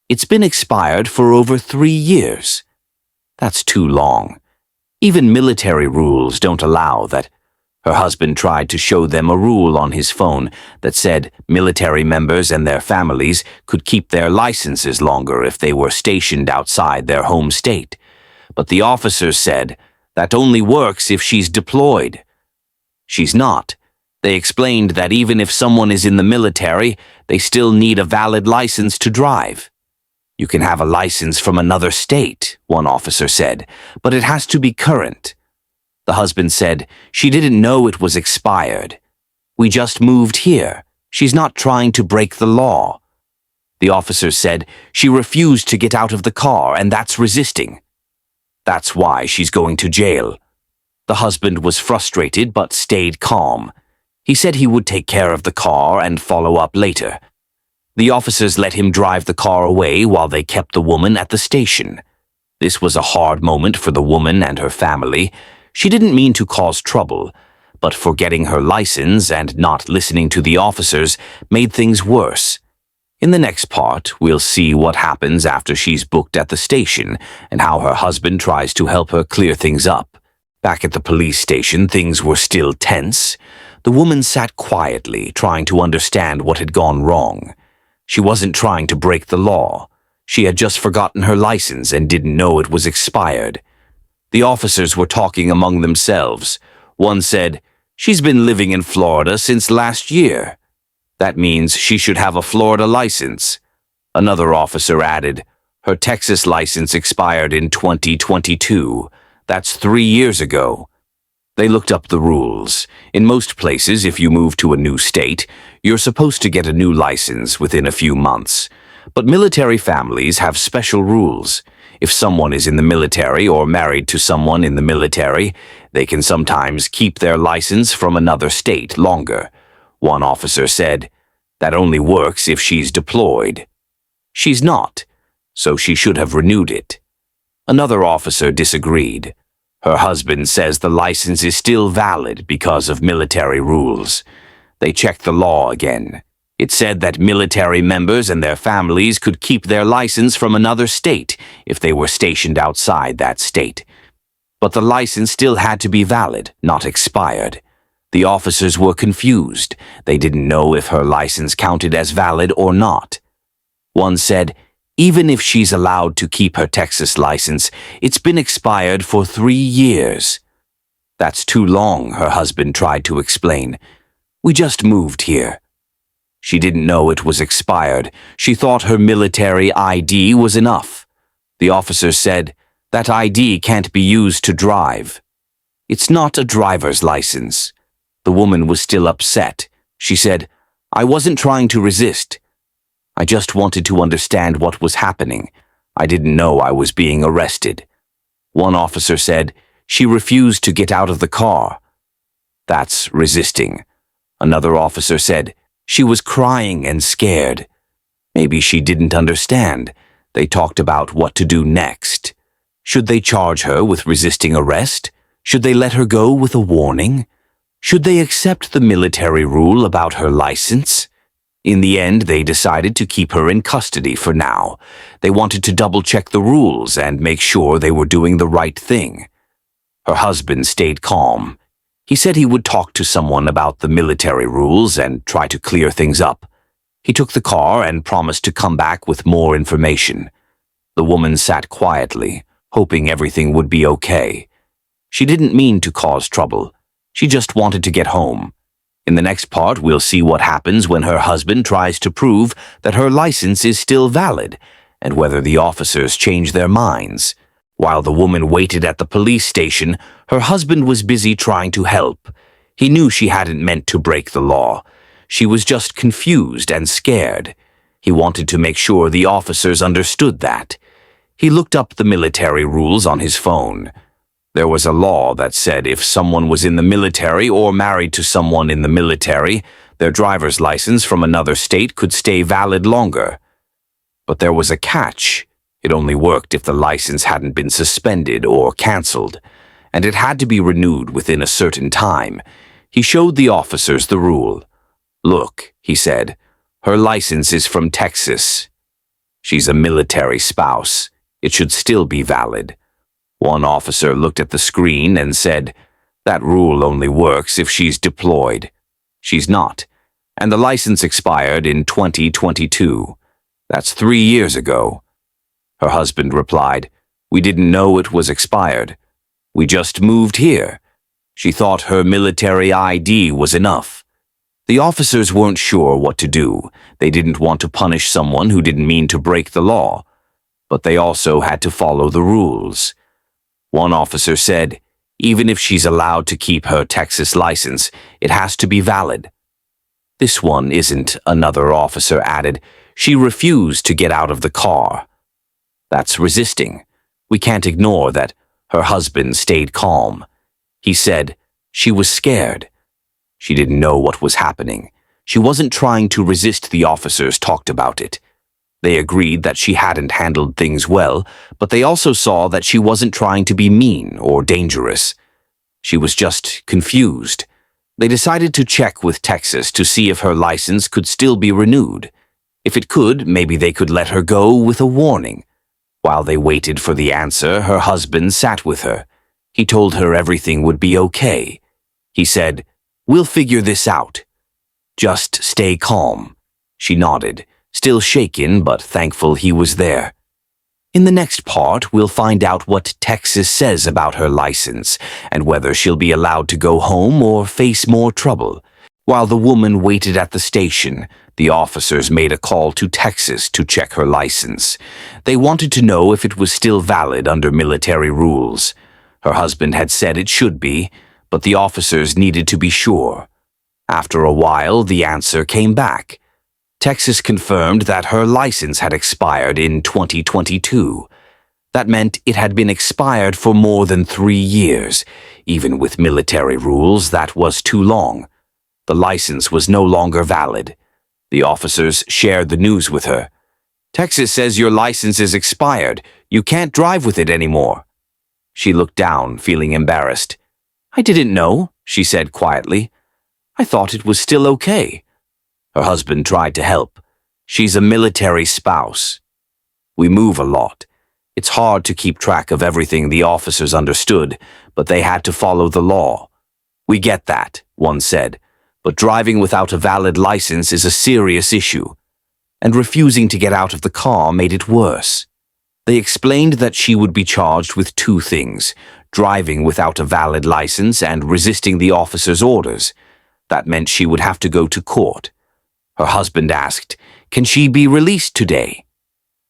it's been expired for over 3 years. That's too long. Even military rules don't allow that. Her husband tried to show them a rule on his phone that said military members and their families could keep their licenses longer if they were stationed outside their home state. But the officers said that only works if she's deployed. She's not. They explained that even if someone is in the military, they still need a valid license to drive. You can have a license from another state, one officer said, but it has to be current. The husband said, she didn't know it was expired. We just moved here. She's not trying to break the law. The officer said, she refused to get out of the car and that's resisting. That's why she's going to jail. The husband was frustrated but stayed calm. He said he would take care of the car and follow up later. The officers let him drive the car away while they kept the woman at the station. This was a hard moment for the woman and her family. She didn't mean to cause trouble, but forgetting her license and not listening to the officers made things worse. In the next part, we'll see what happens after she's booked at the station and how her husband tries to help her clear things up. Back at the police station, things were still tense. The woman sat quietly, trying to understand what had gone wrong. She wasn't trying to break the law. She had just forgotten her license and didn't know it was expired. The officers were talking among themselves. One said, she's been living in Florida since last year. That means she should have a Florida license. Another officer added, her Texas license expired in 2022. That's 3 years ago. They looked up the rules. In most places, if you move to a new state, you're supposed to get a new license within a few months. But military families have special rules. If someone is in the military or married to someone in the military, they can sometimes keep their license from another state longer. One officer said, that only works if she's deployed. She's not, so she should have renewed it. Another officer disagreed. Her husband says the license is still valid because of military rules. They checked the law again. It said that military members and their families could keep their license from another state if they were stationed outside that state. But the license still had to be valid, not expired. The officers were confused. They didn't know if her license counted as valid or not. One said, even if she's allowed to keep her Texas license, it's been expired for 3 years. That's too long, her husband tried to explain. We just moved here. She didn't know it was expired. She thought her military ID was enough. The officer said, that ID can't be used to drive. It's not a driver's license. The woman was still upset. She said, I wasn't trying to resist. I just wanted to understand what was happening. I didn't know I was being arrested. One officer said, she refused to get out of the car. That's resisting. Another officer said, she was crying and scared. Maybe she didn't understand. They talked about what to do next. Should they charge her with resisting arrest? Should they let her go with a warning? Should they accept the military rule about her license? In the end, they decided to keep her in custody for now. They wanted to double-check the rules and make sure they were doing the right thing. Her husband stayed calm. He said he would talk to someone about the military rules and try to clear things up. He took the car and promised to come back with more information. The woman sat quietly, hoping everything would be okay. She didn't mean to cause trouble. She just wanted to get home. In the next part, we'll see what happens when her husband tries to prove that her license is still valid, and whether the officers change their minds. While the woman waited at the police station, her husband was busy trying to help. He knew she hadn't meant to break the law. She was just confused and scared. He wanted to make sure the officers understood that. He looked up the military rules on his phone. There was a law that said if someone was in the military or married to someone in the military, their driver's license from another state could stay valid longer. But there was a catch. It only worked if the license hadn't been suspended or canceled, and it had to be renewed within a certain time. He showed the officers the rule. "Look," he said, "her license is from Texas. She's a military spouse. It should still be valid." One officer looked at the screen and said, "That rule only works if she's deployed. She's not, and the license expired in 2022. That's 3 years ago." Her husband replied, "We didn't know it was expired. We just moved here. She thought her military ID was enough." The officers weren't sure what to do. They didn't want to punish someone who didn't mean to break the law, but they also had to follow the rules. One officer said, "Even if she's allowed to keep her Texas license, it has to be valid." "This one isn't," another officer added. "She refused to get out of the car." "That's resisting. We can't ignore that." Her husband stayed calm. He said, "She was scared. She didn't know what was happening. She wasn't trying to resist." The officers talked about it. They agreed that she hadn't handled things well, but they also saw that she wasn't trying to be mean or dangerous. She was just confused. They decided to check with Texas to see if her license could still be renewed. If it could, maybe they could let her go with a warning. While they waited for the answer, her husband sat with her. He told her everything would be okay. He said, "We'll figure this out. Just stay calm." She nodded, still shaken but thankful he was there. In the next part, we'll find out what Texas says about her license and whether she'll be allowed to go home or face more trouble. While the woman waited at the station, the officers made a call to Texas to check her license. They wanted to know if it was still valid under military rules. Her husband had said it should be, but the officers needed to be sure. After a while, the answer came back. Texas confirmed that her license had expired in 2022. That meant it had been expired for more than 3 years. Even with military rules, that was too long. The license was no longer valid. The officers shared the news with her. "Texas says your license is expired. You can't drive with it anymore." She looked down, feeling embarrassed. "I didn't know," she said quietly. "I thought it was still okay." Her husband tried to help. "She's a military spouse. We move a lot. It's hard to keep track of everything." The officers understood, but they had to follow the law. "We get that," one said, "but driving without a valid license is a serious issue." And refusing to get out of the car made it worse. They explained that she would be charged with 2 things: driving without a valid license and resisting the officer's orders. That meant she would have to go to court. Her husband asked, "Can she be released today?"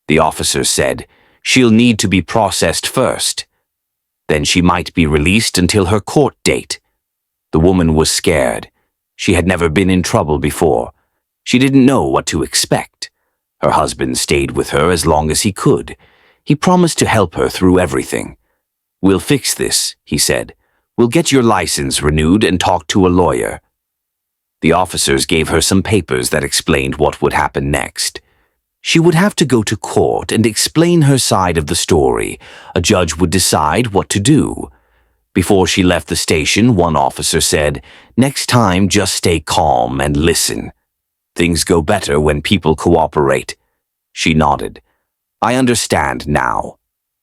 The officers said, "She'll need to be processed first. Then she might be released until her court date." The woman was scared. She had never been in trouble before. She didn't know what to expect. Her husband stayed with her as long as he could. He promised to help her through everything. "We'll fix this," he said. "We'll get your license renewed and talk to a lawyer." The officers gave her some papers that explained what would happen next. She would have to go to court and explain her side of the story. A judge would decide what to do. Before she left the station, one officer said, "Next time, just stay calm and listen. Things go better when people cooperate." She nodded. "I understand now."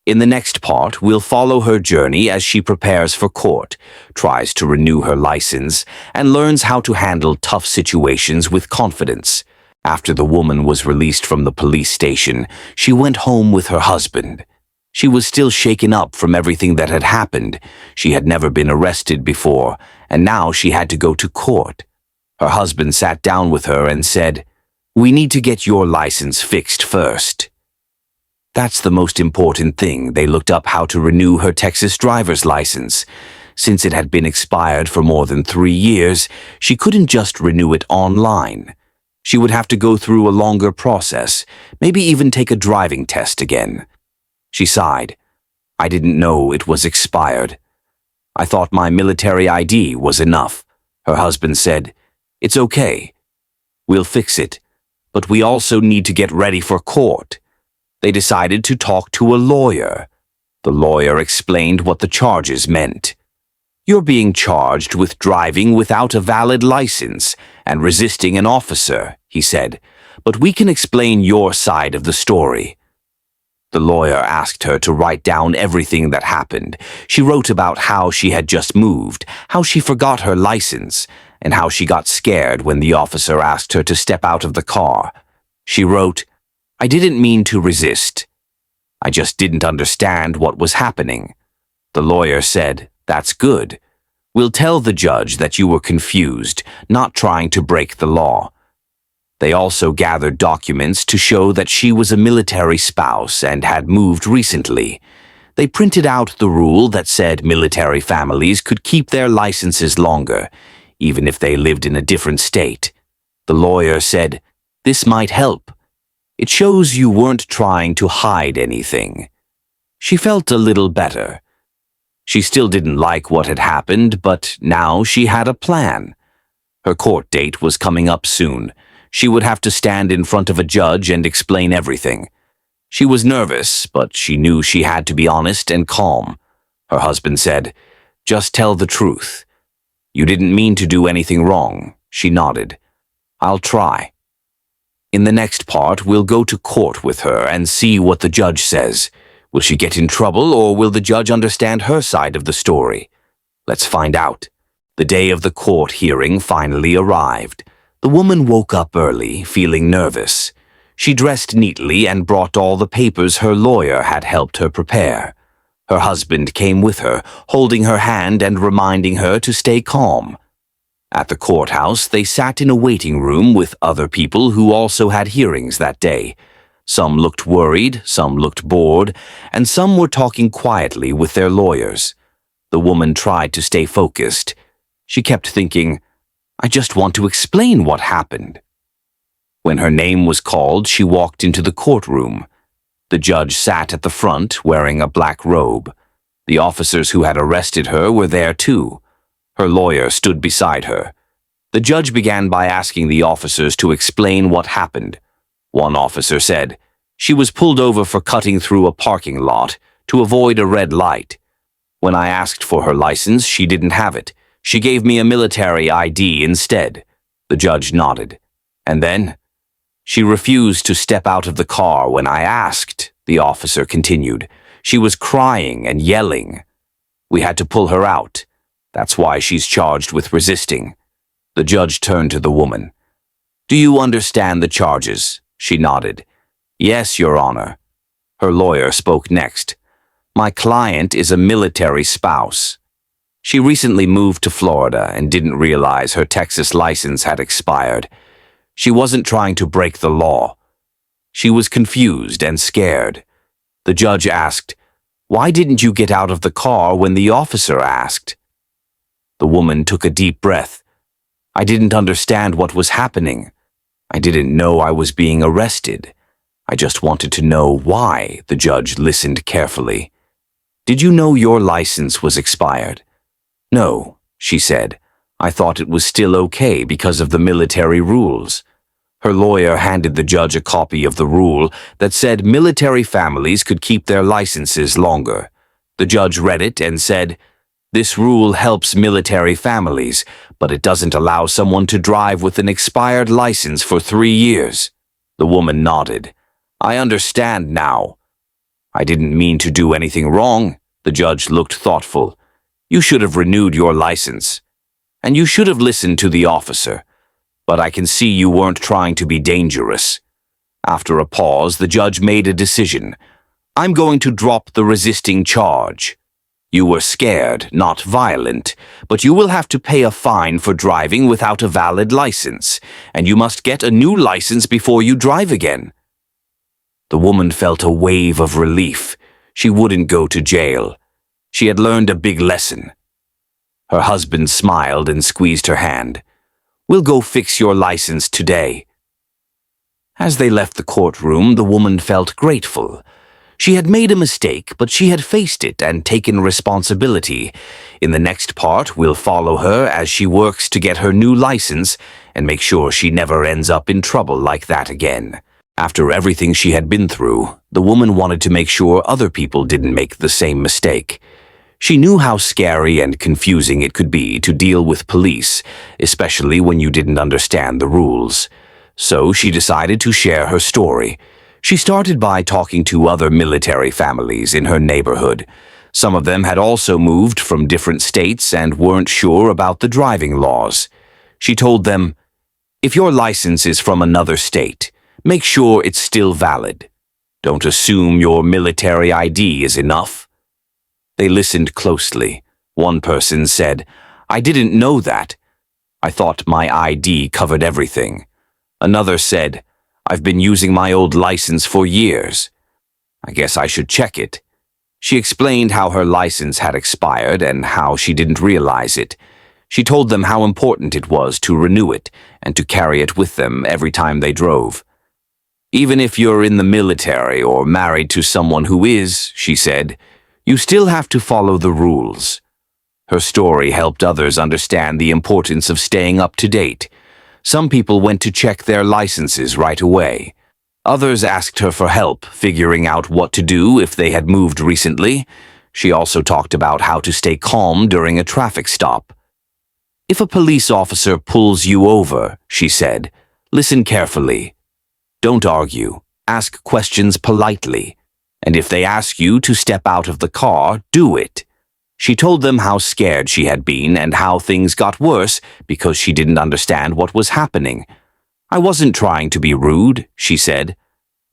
In the next part, we'll follow her journey as she prepares for court, tries to renew her license, and learns how to handle tough situations with confidence. After the woman was released from the police station, she went home with her husband. She was still shaken up from everything that had happened. She had never been arrested before, and now she had to go to court. Her husband sat down with her and said, "We need to get your license fixed first." That's the most important thing. They looked up how to renew her Texas driver's license. Since it had been expired for more than 3 years, she couldn't just renew it online. She would have to go through a longer process, maybe even take a driving test again. She sighed. "I didn't know it was expired." I thought my military ID was enough. Her husband said, "It's okay. We'll fix it. But we also need to get ready for court." They decided to talk to a lawyer. The lawyer explained what the charges meant. "You're being charged with driving without a valid license and resisting an officer," he said, "but we can explain your side of the story." The lawyer asked her to write down everything that happened. She wrote about how she had just moved, how she forgot her license, and how she got scared when the officer asked her to step out of the car. She wrote, "I didn't mean to resist. I just didn't understand what was happening." The lawyer said, "That's good. We'll tell the judge that you were confused, not trying to break the law." They also gathered documents to show that she was a military spouse and had moved recently. They printed out the rule that said military families could keep their licenses longer, even if they lived in a different state. The lawyer said, "This might help. It shows you weren't trying to hide anything." She felt a little better. She still didn't like what had happened, but now she had a plan. Her court date was coming up soon. She would have to stand in front of a judge and explain everything. She was nervous, but she knew she had to be honest and calm. Her husband said, "Just tell the truth. You didn't mean to do anything wrong." She nodded. "I'll try." In the next part, we'll go to court with her and see what the judge says. Will she get in trouble, or will the judge understand her side of the story? Let's find out. The day of the court hearing finally arrived. The woman woke up early, feeling nervous. She dressed neatly and brought all the papers her lawyer had helped her prepare. Her husband came with her, holding her hand and reminding her to stay calm. At the courthouse, they sat in a waiting room with other people who also had hearings that day. Some looked worried, some looked bored, and some were talking quietly with their lawyers. The woman tried to stay focused. She kept thinking, "I just want to explain what happened." When her name was called, she walked into the courtroom. The judge sat at the front, wearing a black robe. The officers who had arrested her were there too. Her lawyer stood beside her. The judge began by asking the officers to explain what happened. One officer said, "She was pulled over for cutting through a parking lot to avoid a red light. When I asked for her license, she didn't have it. She gave me a military ID instead." The judge nodded. "And then?" "She refused to step out of the car when I asked," the officer continued. "She was crying and yelling. We had to pull her out. That's why she's charged with resisting." The judge turned to the woman. "Do you understand the charges?" She nodded. "Yes, Your Honor." Her lawyer spoke next. "My client is a military spouse. She recently moved to Florida and didn't realize her Texas license had expired. She wasn't trying to break the law. She was confused and scared." The judge asked, "Why didn't you get out of the car when the officer asked?" The woman took a deep breath. "I didn't understand what was happening. I didn't know I was being arrested. I just wanted to know why." The judge listened carefully. "Did you know your license was expired?" "No," she said. "I thought it was still okay because of the military rules." Her lawyer handed the judge a copy of the rule that said military families could keep their licenses longer. The judge read it and said, "This rule helps military families, but it doesn't allow someone to drive with an expired license for 3 years." The woman nodded. "I understand now." "I didn't mean to do anything wrong." The judge looked thoughtful. "You should have renewed your license. And you should have listened to the officer. But I can see you weren't trying to be dangerous." After a pause, the judge made a decision. "I'm going to drop the resisting charge. You were scared, not violent, but you will have to pay a fine for driving without a valid license, and you must get a new license before you drive again." The woman felt a wave of relief. She wouldn't go to jail. She had learned a big lesson. Her husband smiled and squeezed her hand. "We'll go fix your license today." As they left the courtroom, the woman felt grateful. She had made a mistake, but she had faced it and taken responsibility. In the next part, we'll follow her as she works to get her new license and make sure she never ends up in trouble like that again. After everything she had been through, the woman wanted to make sure other people didn't make the same mistake. She knew how scary and confusing it could be to deal with police, especially when you didn't understand the rules. So she decided to share her story. She started by talking to other military families in her neighborhood. Some of them had also moved from different states and weren't sure about the driving laws. She told them, "If your license is from another state, make sure it's still valid. Don't assume your military ID is enough." They listened closely. One person said, "I didn't know that. I thought my ID covered everything." Another said, "I've been using my old license for years. I guess I should check it." She explained how her license had expired and how she didn't realize it. She told them how important it was to renew it and to carry it with them every time they drove. "Even if you're in the military or married to someone who is," she said, "you still have to follow the rules." Her story helped others understand the importance of staying up to date. Some people went to check their licenses right away. Others asked her for help figuring out what to do if they had moved recently. She also talked about how to stay calm during a traffic stop. "If a police officer pulls you over," she said, "listen carefully. Don't argue. Ask questions politely. And if they ask you to step out of the car, do it." She told them how scared she had been and how things got worse because she didn't understand what was happening. "I wasn't trying to be rude," she said.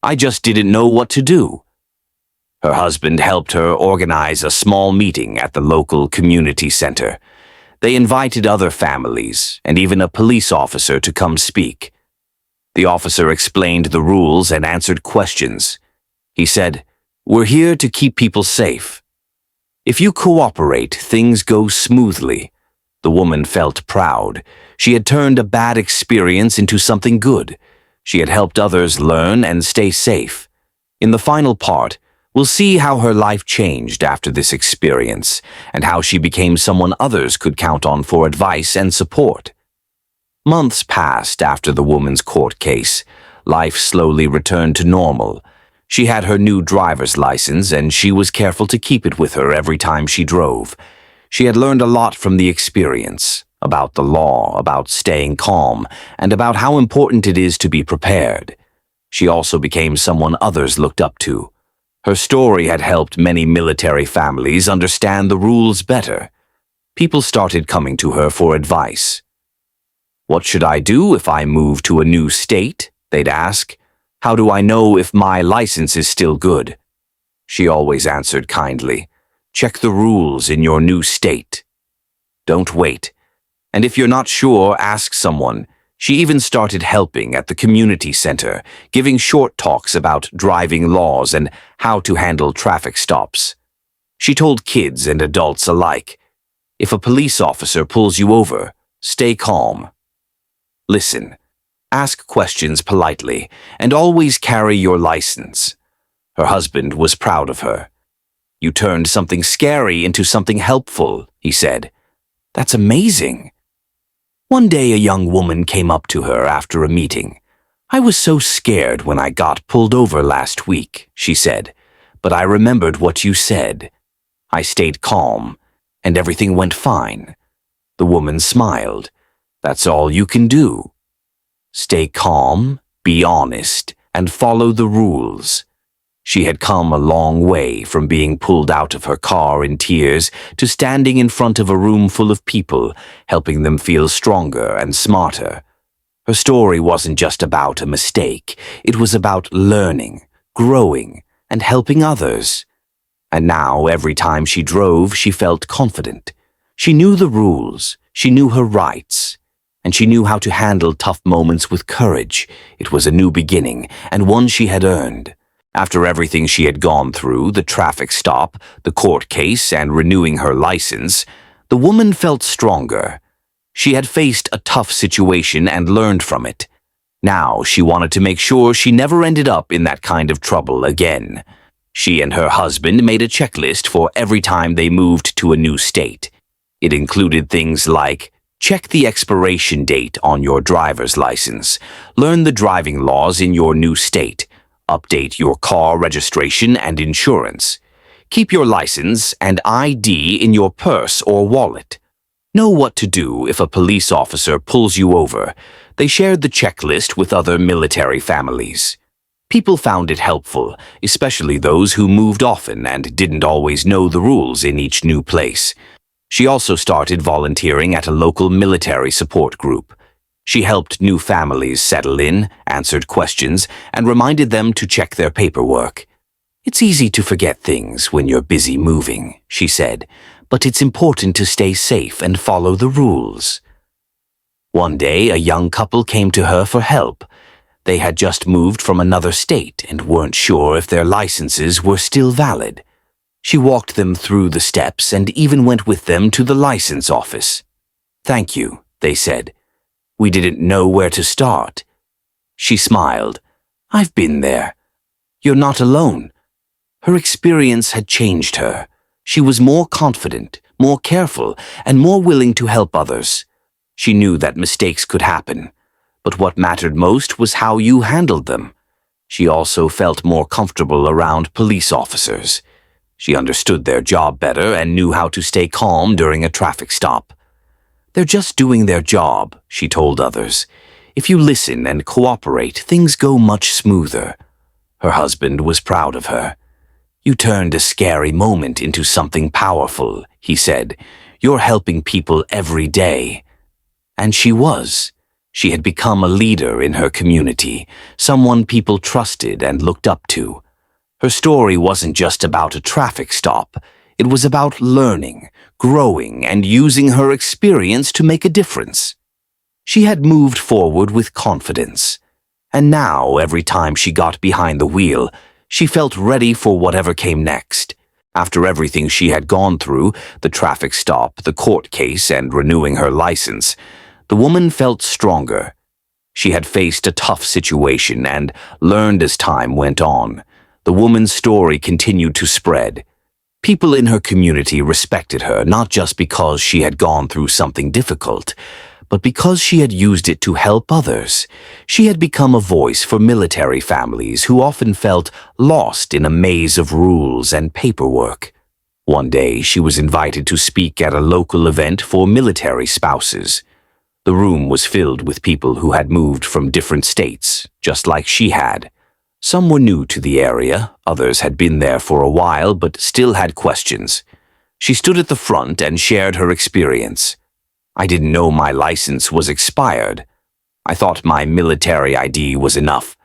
"I just didn't know what to do." Her husband helped her organize a small meeting at the local community center. They invited other families and even a police officer to come speak. The officer explained the rules and answered questions. He said, "We're here to keep people safe. If you cooperate, things go smoothly." The woman felt proud. She had turned a bad experience into something good. She had helped others learn and stay safe. In the final part, we'll see how her life changed after this experience and how she became someone others could count on for advice and support. Months passed after the woman's court case. Life slowly returned to normal. She had her new driver's license and she was careful to keep it with her every time she drove. She had learned a lot from the experience, about the law, about staying calm, and about how important it is to be prepared. She also became someone others looked up to. Her story had helped many military families understand the rules better. People started coming to her for advice. "What should I do if I move to a new state?" they'd ask. "How do I know if my license is still good?" She always answered kindly, "Check the rules in your new state. Don't wait. And if you're not sure, ask someone." She even started helping at the community center, giving short talks about driving laws and how to handle traffic stops. She told kids and adults alike, "If a police officer pulls you over, stay calm. Listen. Ask questions politely, and always carry your license." Her husband was proud of her. "You turned something scary into something helpful," he said. "That's amazing." One day a young woman came up to her after a meeting. "I was so scared when I got pulled over last week," she said, "but I remembered what you said. I stayed calm, and everything went fine." The woman smiled. "That's all you can do. Stay calm, be honest, and follow the rules." She had come a long way from being pulled out of her car in tears to standing in front of a room full of people, helping them feel stronger and smarter. Her story wasn't just about a mistake. It was about learning, growing, and helping others. And now, every time she drove, she felt confident. She knew the rules, she knew her rights, and she knew how to handle tough moments with courage. It was a new beginning, and one she had earned. After everything she had gone through, the traffic stop, the court case, and renewing her license, the woman felt stronger. She had faced a tough situation and learned from it. Now she wanted to make sure she never ended up in that kind of trouble again. She and her husband made a checklist for every time they moved to a new state. It included things like check the expiration date on your driver's license, learn the driving laws in your new state, update your car registration and insurance, keep your license and ID in your purse or wallet. Know what to do if a police officer pulls you over. They shared the checklist with other military families. People found it helpful, especially those who moved often and didn't always know the rules in each new place. She also started volunteering at a local military support group. She helped new families settle in, answered questions, and reminded them to check their paperwork. "It's easy to forget things when you're busy moving," she said, "but it's important to stay safe and follow the rules." One day, a young couple came to her for help. They had just moved from another state and weren't sure if their licenses were still valid. She walked them through the steps and even went with them to the license office. "Thank you," they said. "We didn't know where to start." She smiled. "I've been there. You're not alone." Her experience had changed her. She was more confident, more careful, and more willing to help others. She knew that mistakes could happen, but what mattered most was how you handled them. She also felt more comfortable around police officers. She understood their job better and knew how to stay calm during a traffic stop. "They're just doing their job," she told others. "If you listen and cooperate, things go much smoother." Her husband was proud of her. "You turned a scary moment into something powerful," he said. "You're helping people every day." And she was. She had become a leader in her community, someone people trusted and looked up to. Her story wasn't just about a traffic stop. It was about learning, growing, and using her experience to make a difference. She had moved forward with confidence. And now, every time she got behind the wheel, she felt ready for whatever came next. After everything she had gone through, the traffic stop, the court case, and renewing her license, the woman felt stronger. She had faced a tough situation and learned as time went on. The woman's story continued to spread. People in her community respected her not just because she had gone through something difficult, but because she had used it to help others. She had become a voice for military families who often felt lost in a maze of rules and paperwork. One day, she was invited to speak at a local event for military spouses. The room was filled with people who had moved from different states, just like she had. Some were new to the area, others had been there for a while but still had questions. She stood at the front and shared her experience. "I didn't know my license was expired. I thought my military ID was enough.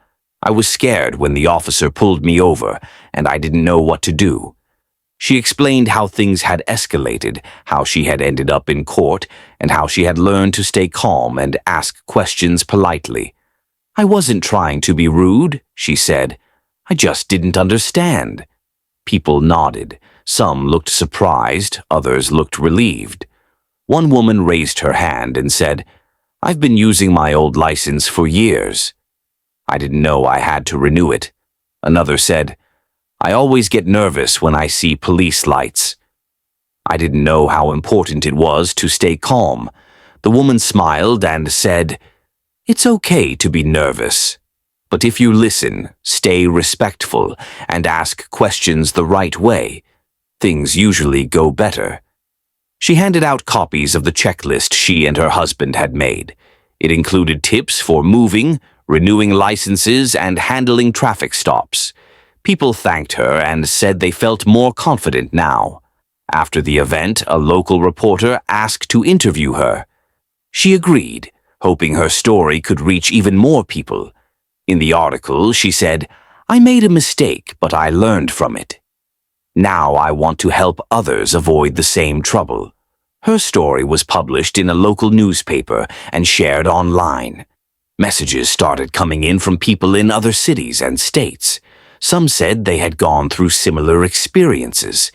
I was scared when the officer pulled me over, and I didn't know what to do." She explained how things had escalated, how she had ended up in court, and how she had learned to stay calm and ask questions politely. "I wasn't trying to be rude," she said. "I just didn't understand." People nodded. Some looked surprised, others looked relieved. One woman raised her hand and said, "I've been using my old license for years. I didn't know I had to renew it." Another said, "I always get nervous when I see police lights. I didn't know how important it was to stay calm." The woman smiled and said, "It's okay to be nervous. But if you listen, stay respectful, and ask questions the right way, things usually go better." She handed out copies of the checklist she and her husband had made. It included tips for moving, renewing licenses, and handling traffic stops. People thanked her and said they felt more confident now. After the event, a local reporter asked to interview her. She agreed, hoping her story could reach even more people. In the article, she said, "I made a mistake, but I learned from it. Now I want to help others avoid the same trouble." Her story was published in a local newspaper and shared online. Messages started coming in from people in other cities and states. Some said they had gone through similar experiences.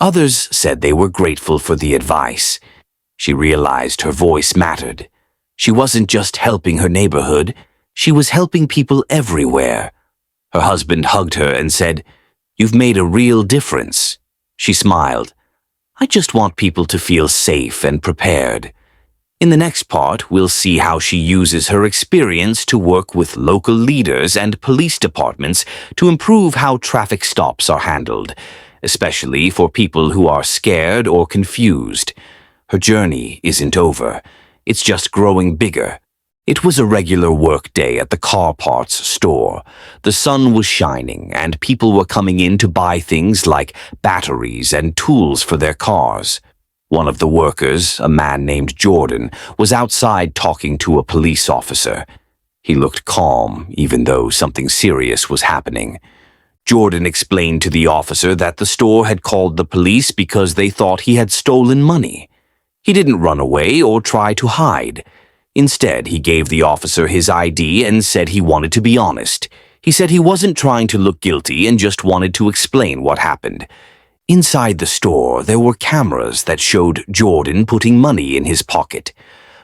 Others said they were grateful for the advice. She realized her voice mattered. She wasn't just helping her neighborhood, she was helping people everywhere. Her husband hugged her and said, You've made a real difference." She smiled. "I just want people to feel safe and prepared." In the next part, we'll see how she uses her experience to work with local leaders and police departments to improve how traffic stops are handled, especially for people who are scared or confused. Her journey isn't over. It's just growing bigger. It was a regular work day at the car parts store. The sun was shining, and people were coming in to buy things like batteries and tools for their cars. One of the workers, a man named Jordan, was outside talking to a police officer. He looked calm, even though something serious was happening. Jordan explained to the officer that the store had called the police because they thought he had stolen money. He didn't run away or try to hide. Instead, he gave the officer his ID and said he wanted to be honest. He said he wasn't trying to look guilty and just wanted to explain what happened. Inside the store, there were cameras that showed Jordan putting money in his pocket.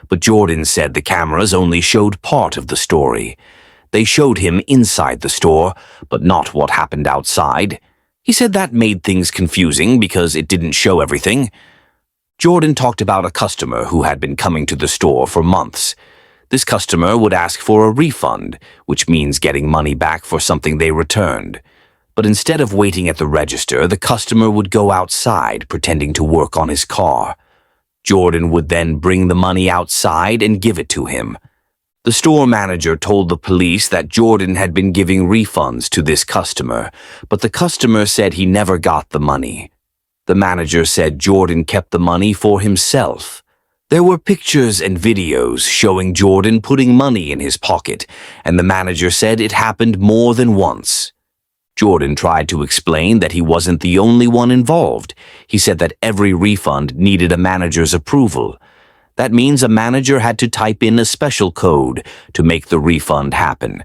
But Jordan said the cameras only showed part of the story. They showed him inside the store, but not what happened outside. He said that made things confusing because it didn't show everything. Jordan talked about a customer who had been coming to the store for months. This customer would ask for a refund, which means getting money back for something they returned. But instead of waiting at the register, the customer would go outside pretending to work on his car. Jordan would then bring the money outside and give it to him. The store manager told the police that Jordan had been giving refunds to this customer, but the customer said he never got the money. The manager said Jordan kept the money for himself. There were pictures and videos showing Jordan putting money in his pocket, and the manager said it happened more than once. Jordan tried to explain that he wasn't the only one involved. He said that every refund needed a manager's approval. That means a manager had to type in a special code to make the refund happen.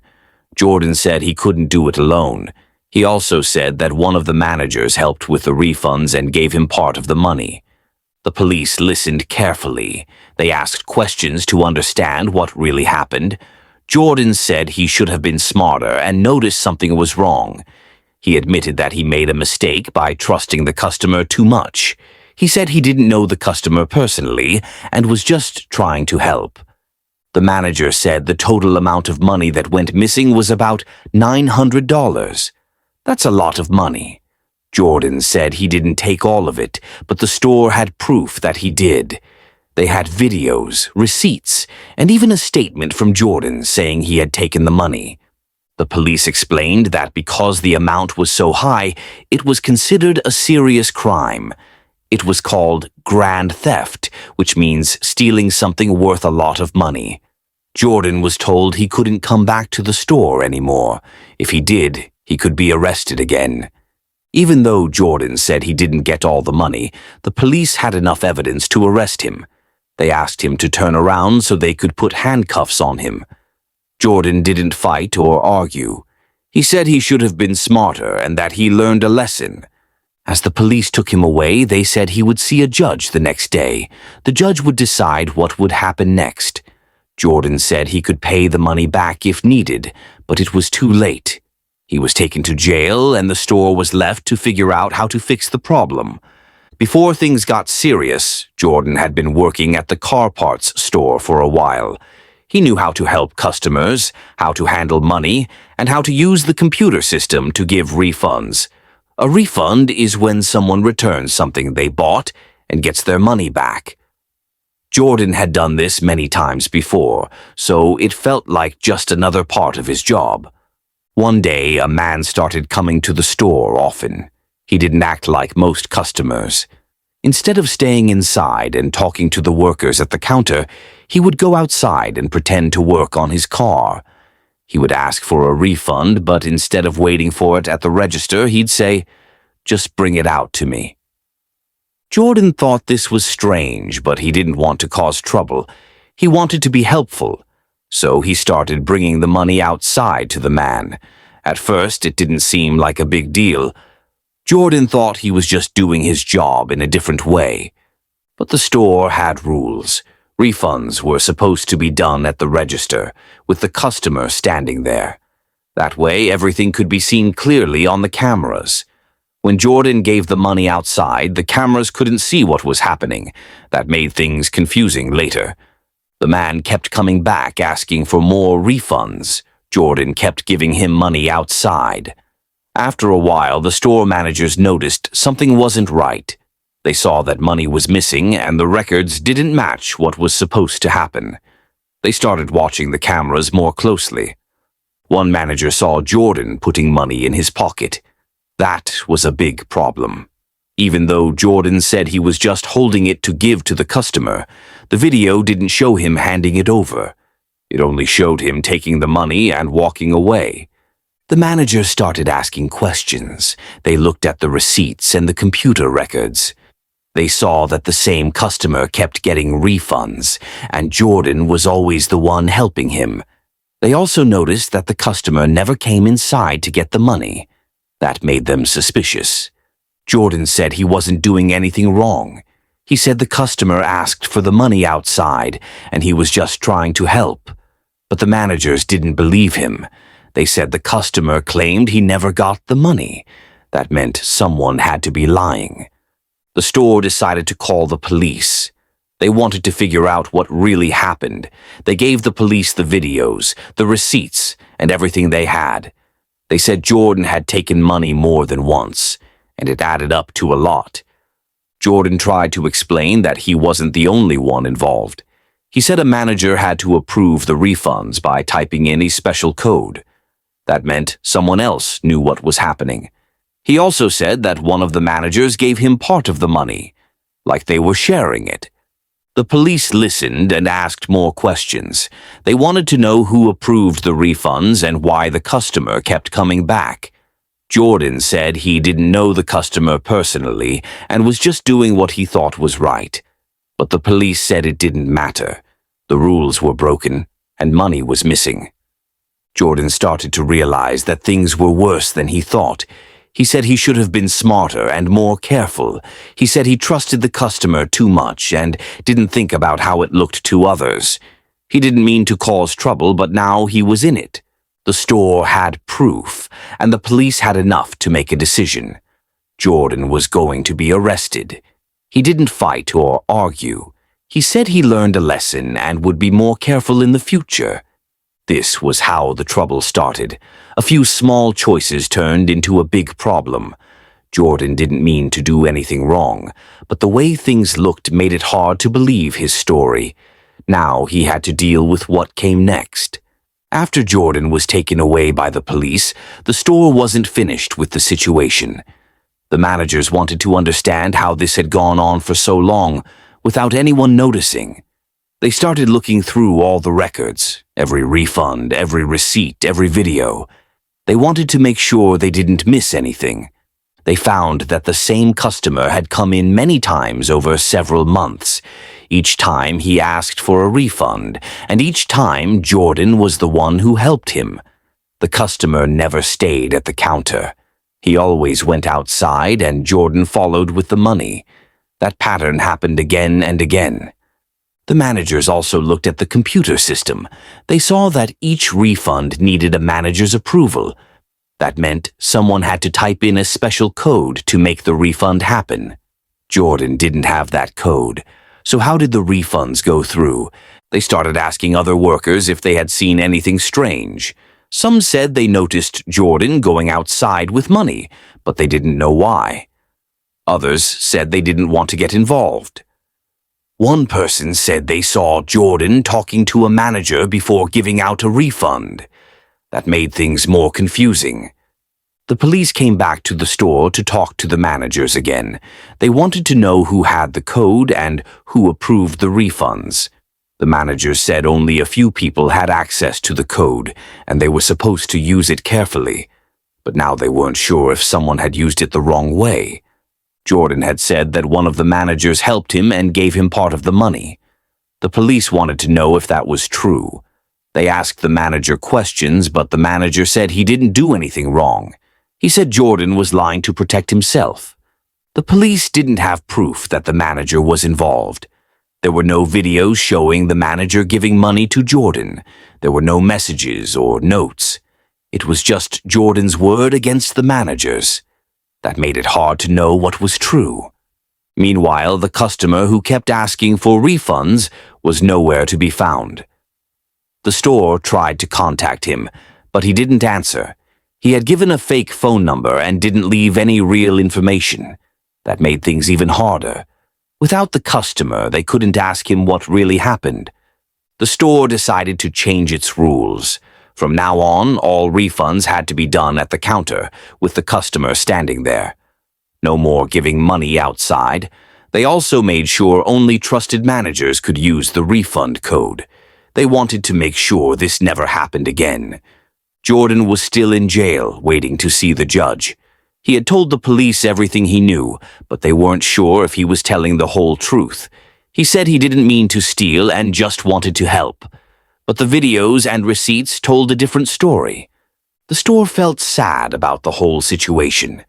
Jordan said he couldn't do it alone. He also said that one of the managers helped with the refunds and gave him part of the money. The police listened carefully. They asked questions to understand what really happened. Jordan said he should have been smarter and noticed something was wrong. He admitted that he made a mistake by trusting the customer too much. He said he didn't know the customer personally and was just trying to help. The manager said the total amount of money that went missing was about $900. That's a lot of money. Jordan said he didn't take all of it, but the store had proof that he did. They had videos, receipts, and even a statement from Jordan saying he had taken the money. The police explained that because the amount was so high, it was considered a serious crime. It was called grand theft, which means stealing something worth a lot of money. Jordan was told he couldn't come back to the store anymore. If he did, he could be arrested again. Even though Jordan said he didn't get all the money, the police had enough evidence to arrest him. They asked him to turn around so they could put handcuffs on him. Jordan didn't fight or argue. He said he should have been smarter and that he learned a lesson. As the police took him away, they said he would see a judge the next day. The judge would decide what would happen next. Jordan said he could pay the money back if needed, but it was too late. He was taken to jail and the store was left to figure out how to fix the problem. Before things got serious, Jordan had been working at the car parts store for a while. He knew how to help customers, how to handle money, and how to use the computer system to give refunds. A refund is when someone returns something they bought and gets their money back. Jordan had done this many times before, so it felt like just another part of his job. One day, a man started coming to the store often. He didn't act like most customers. Instead of staying inside and talking to the workers at the counter, he would go outside and pretend to work on his car. He would ask for a refund, but instead of waiting for it at the register, he'd say, "Just bring it out to me." Jordan thought this was strange, but he didn't want to cause trouble. He wanted to be helpful. So he started bringing the money outside to the man. At first, it didn't seem like a big deal. Jordan thought he was just doing his job in a different way. But the store had rules. Refunds were supposed to be done at the register, with the customer standing there. That way, everything could be seen clearly on the cameras. When Jordan gave the money outside, the cameras couldn't see what was happening. That made things confusing later. The man kept coming back asking for more refunds. Jordan kept giving him money outside. After a while, the store managers noticed something wasn't right. They saw that money was missing and the records didn't match what was supposed to happen. They started watching the cameras more closely. One manager saw Jordan putting money in his pocket. That was a big problem. Even though Jordan said he was just holding it to give to the customer, the video didn't show him handing it over. It only showed him taking the money and walking away. The manager started asking questions. They looked at the receipts and the computer records. They saw that the same customer kept getting refunds, and Jordan was always the one helping him. They also noticed that the customer never came inside to get the money. That made them suspicious. Jordan said he wasn't doing anything wrong. He said the customer asked for the money outside, and he was just trying to help. But the managers didn't believe him. They said the customer claimed he never got the money. That meant someone had to be lying. The store decided to call the police. They wanted to figure out what really happened. They gave the police the videos, the receipts, and everything they had. They said Jordan had taken money more than once, and it added up to a lot. Jordan tried to explain that he wasn't the only one involved. He said a manager had to approve the refunds by typing in a special code. That meant someone else knew what was happening. He also said that one of the managers gave him part of the money, like they were sharing it. The police listened and asked more questions. They wanted to know who approved the refunds and why the customer kept coming back. Jordan said he didn't know the customer personally and was just doing what he thought was right. But the police said it didn't matter. The rules were broken and money was missing. Jordan started to realize that things were worse than he thought. He said he should have been smarter and more careful. He said he trusted the customer too much and didn't think about how it looked to others. He didn't mean to cause trouble, but now he was in it. The store had proof, and the police had enough to make a decision. Jordan was going to be arrested. He didn't fight or argue. He said he learned a lesson and would be more careful in the future. This was how the trouble started. A few small choices turned into a big problem. Jordan didn't mean to do anything wrong, but the way things looked made it hard to believe his story. Now he had to deal with what came next. After Jordan was taken away by the police, the store wasn't finished with the situation. The managers wanted to understand how this had gone on for so long, without anyone noticing. They started looking through all the records, every refund, every receipt, every video. They wanted to make sure they didn't miss anything. They found that the same customer had come in many times over several months. Each time he asked for a refund, and each time Jordan was the one who helped him. The customer never stayed at the counter. He always went outside and Jordan followed with the money. That pattern happened again and again. The managers also looked at the computer system. They saw that each refund needed a manager's approval. That meant someone had to type in a special code to make the refund happen. Jordan didn't have that code. So how did the refunds go through? They started asking other workers if they had seen anything strange. Some said they noticed Jordan going outside with money, but they didn't know why. Others said they didn't want to get involved. One person said they saw Jordan talking to a manager before giving out a refund. That made things more confusing. The police came back to the store to talk to the managers again. They wanted to know who had the code and who approved the refunds. The managers said only a few people had access to the code, and they were supposed to use it carefully. But now they weren't sure if someone had used it the wrong way. Jordan had said that one of the managers helped him and gave him part of the money. The police wanted to know if that was true. They asked the manager questions, but the manager said he didn't do anything wrong. He said Jordan was lying to protect himself. The police didn't have proof that the manager was involved. There were no videos showing the manager giving money to Jordan. There were no messages or notes. It was just Jordan's word against the manager's. That made it hard to know what was true. Meanwhile, the customer who kept asking for refunds was nowhere to be found. The store tried to contact him, but he didn't answer. He had given a fake phone number and didn't leave any real information. That made things even harder. Without the customer, they couldn't ask him what really happened. The store decided to change its rules. From now on, all refunds had to be done at the counter, with the customer standing there. No more giving money outside. They also made sure only trusted managers could use the refund code. They wanted to make sure this never happened again. Jordan was still in jail, waiting to see the judge. He had told the police everything he knew, but they weren't sure if he was telling the whole truth. He said he didn't mean to steal and just wanted to help. But the videos and receipts told a different story. The store felt sad about the whole situation.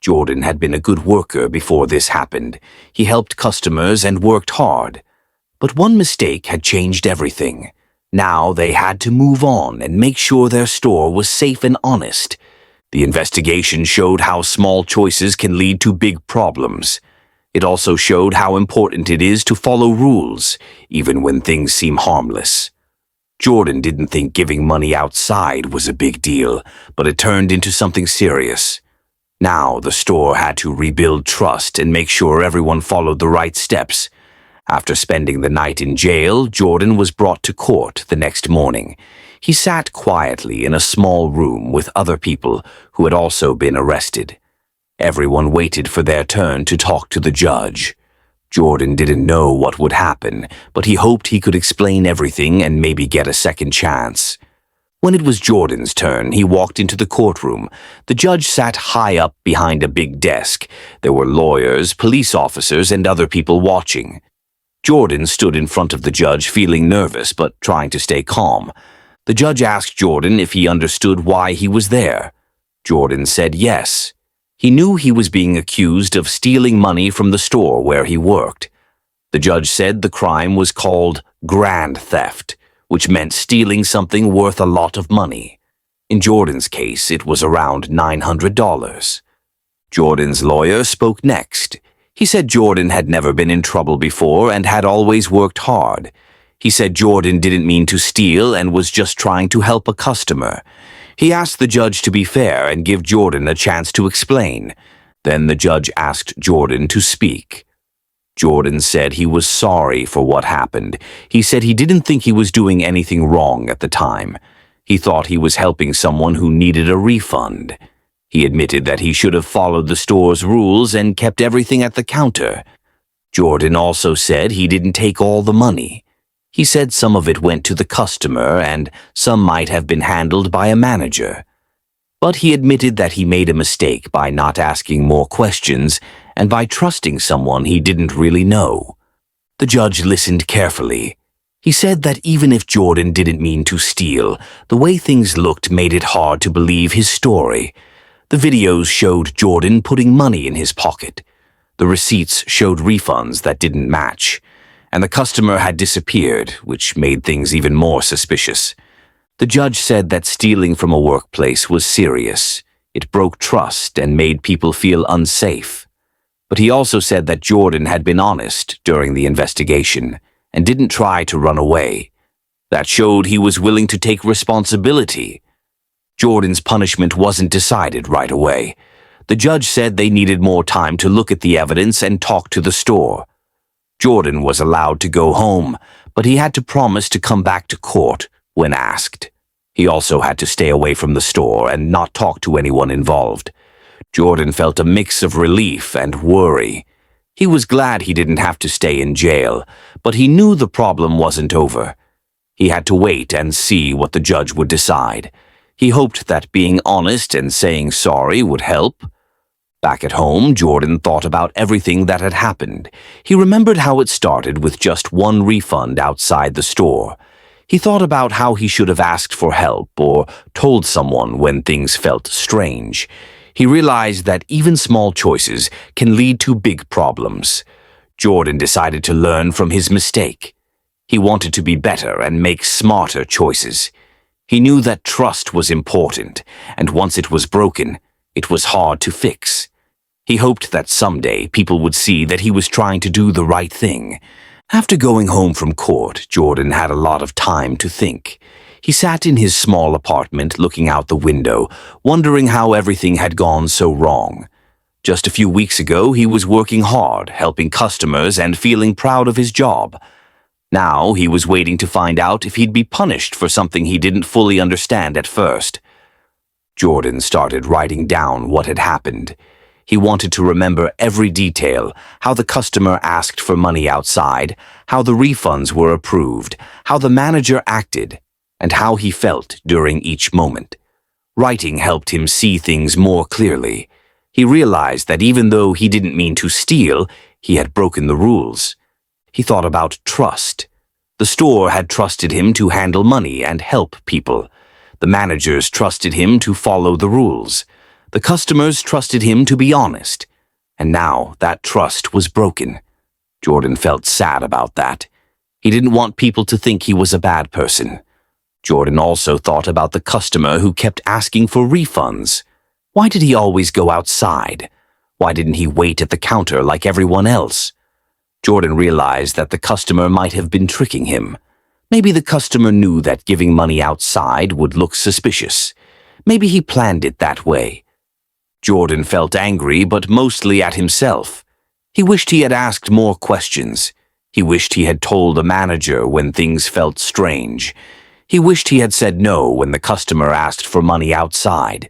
Jordan had been a good worker before this happened. He helped customers and worked hard. But one mistake had changed everything. Now they had to move on and make sure their store was safe and honest. The investigation showed how small choices can lead to big problems. It also showed how important it is to follow rules, even when things seem harmless. Jordan didn't think giving money outside was a big deal, but it turned into something serious. Now the store had to rebuild trust and make sure everyone followed the right steps. After spending the night in jail, Jordan was brought to court the next morning. He sat quietly in a small room with other people who had also been arrested. Everyone waited for their turn to talk to the judge. Jordan didn't know what would happen, but he hoped he could explain everything and maybe get a second chance. When it was Jordan's turn, he walked into the courtroom. The judge sat high up behind a big desk. There were lawyers, police officers, and other people watching. Jordan stood in front of the judge feeling nervous but trying to stay calm. The judge asked Jordan if he understood why he was there. Jordan said yes. He knew he was being accused of stealing money from the store where he worked. The judge said the crime was called grand theft, which meant stealing something worth a lot of money. In Jordan's case, it was around $900. Jordan's lawyer spoke next. He said Jordan had never been in trouble before and had always worked hard. He said Jordan didn't mean to steal and was just trying to help a customer. He asked the judge to be fair and give Jordan a chance to explain. Then the judge asked Jordan to speak. Jordan said he was sorry for what happened. He said he didn't think he was doing anything wrong at the time. He thought he was helping someone who needed a refund. He admitted that he should have followed the store's rules and kept everything at the counter. Jordan also said he didn't take all the money. He said some of it went to the customer and some might have been handled by a manager. But he admitted that he made a mistake by not asking more questions and by trusting someone he didn't really know. The judge listened carefully. He said that even if Jordan didn't mean to steal, the way things looked made it hard to believe his story. The videos showed Jordan putting money in his pocket. The receipts showed refunds that didn't match. And the customer had disappeared, which made things even more suspicious. The judge said that stealing from a workplace was serious. It broke trust and made people feel unsafe. But he also said that Jordan had been honest during the investigation and didn't try to run away. That showed he was willing to take responsibility. Jordan's punishment wasn't decided right away. The judge said they needed more time to look at the evidence and talk to the store. Jordan was allowed to go home, but he had to promise to come back to court when asked. He also had to stay away from the store and not talk to anyone involved. Jordan felt a mix of relief and worry. He was glad he didn't have to stay in jail, but he knew the problem wasn't over. He had to wait and see what the judge would decide. He hoped that being honest and saying sorry would help. Back at home, Jordan thought about everything that had happened. He remembered how it started with just one refund outside the store. He thought about how he should have asked for help or told someone when things felt strange. He realized that even small choices can lead to big problems. Jordan decided to learn from his mistake. He wanted to be better and make smarter choices. He knew that trust was important, and once it was broken, it was hard to fix. He hoped that someday people would see that he was trying to do the right thing. After going home from court, Jordan had a lot of time to think. He sat in his small apartment looking out the window, wondering how everything had gone so wrong. Just a few weeks ago, he was working hard, helping customers and feeling proud of his job. Now he was waiting to find out if he'd be punished for something he didn't fully understand at first. Jordan started writing down what had happened. He wanted to remember every detail, how the customer asked for money outside, how the refunds were approved, how the manager acted, and how he felt during each moment. Writing helped him see things more clearly. He realized that even though he didn't mean to steal, he had broken the rules. He thought about trust. The store had trusted him to handle money and help people. The managers trusted him to follow the rules. The customers trusted him to be honest. And now that trust was broken. Jordan felt sad about that. He didn't want people to think he was a bad person. Jordan also thought about the customer who kept asking for refunds. Why did he always go outside? Why didn't he wait at the counter like everyone else? Jordan realized that the customer might have been tricking him. Maybe the customer knew that giving money outside would look suspicious. Maybe he planned it that way. Jordan felt angry, but mostly at himself. He wished he had asked more questions. He wished he had told the manager when things felt strange. He wished he had said no when the customer asked for money outside.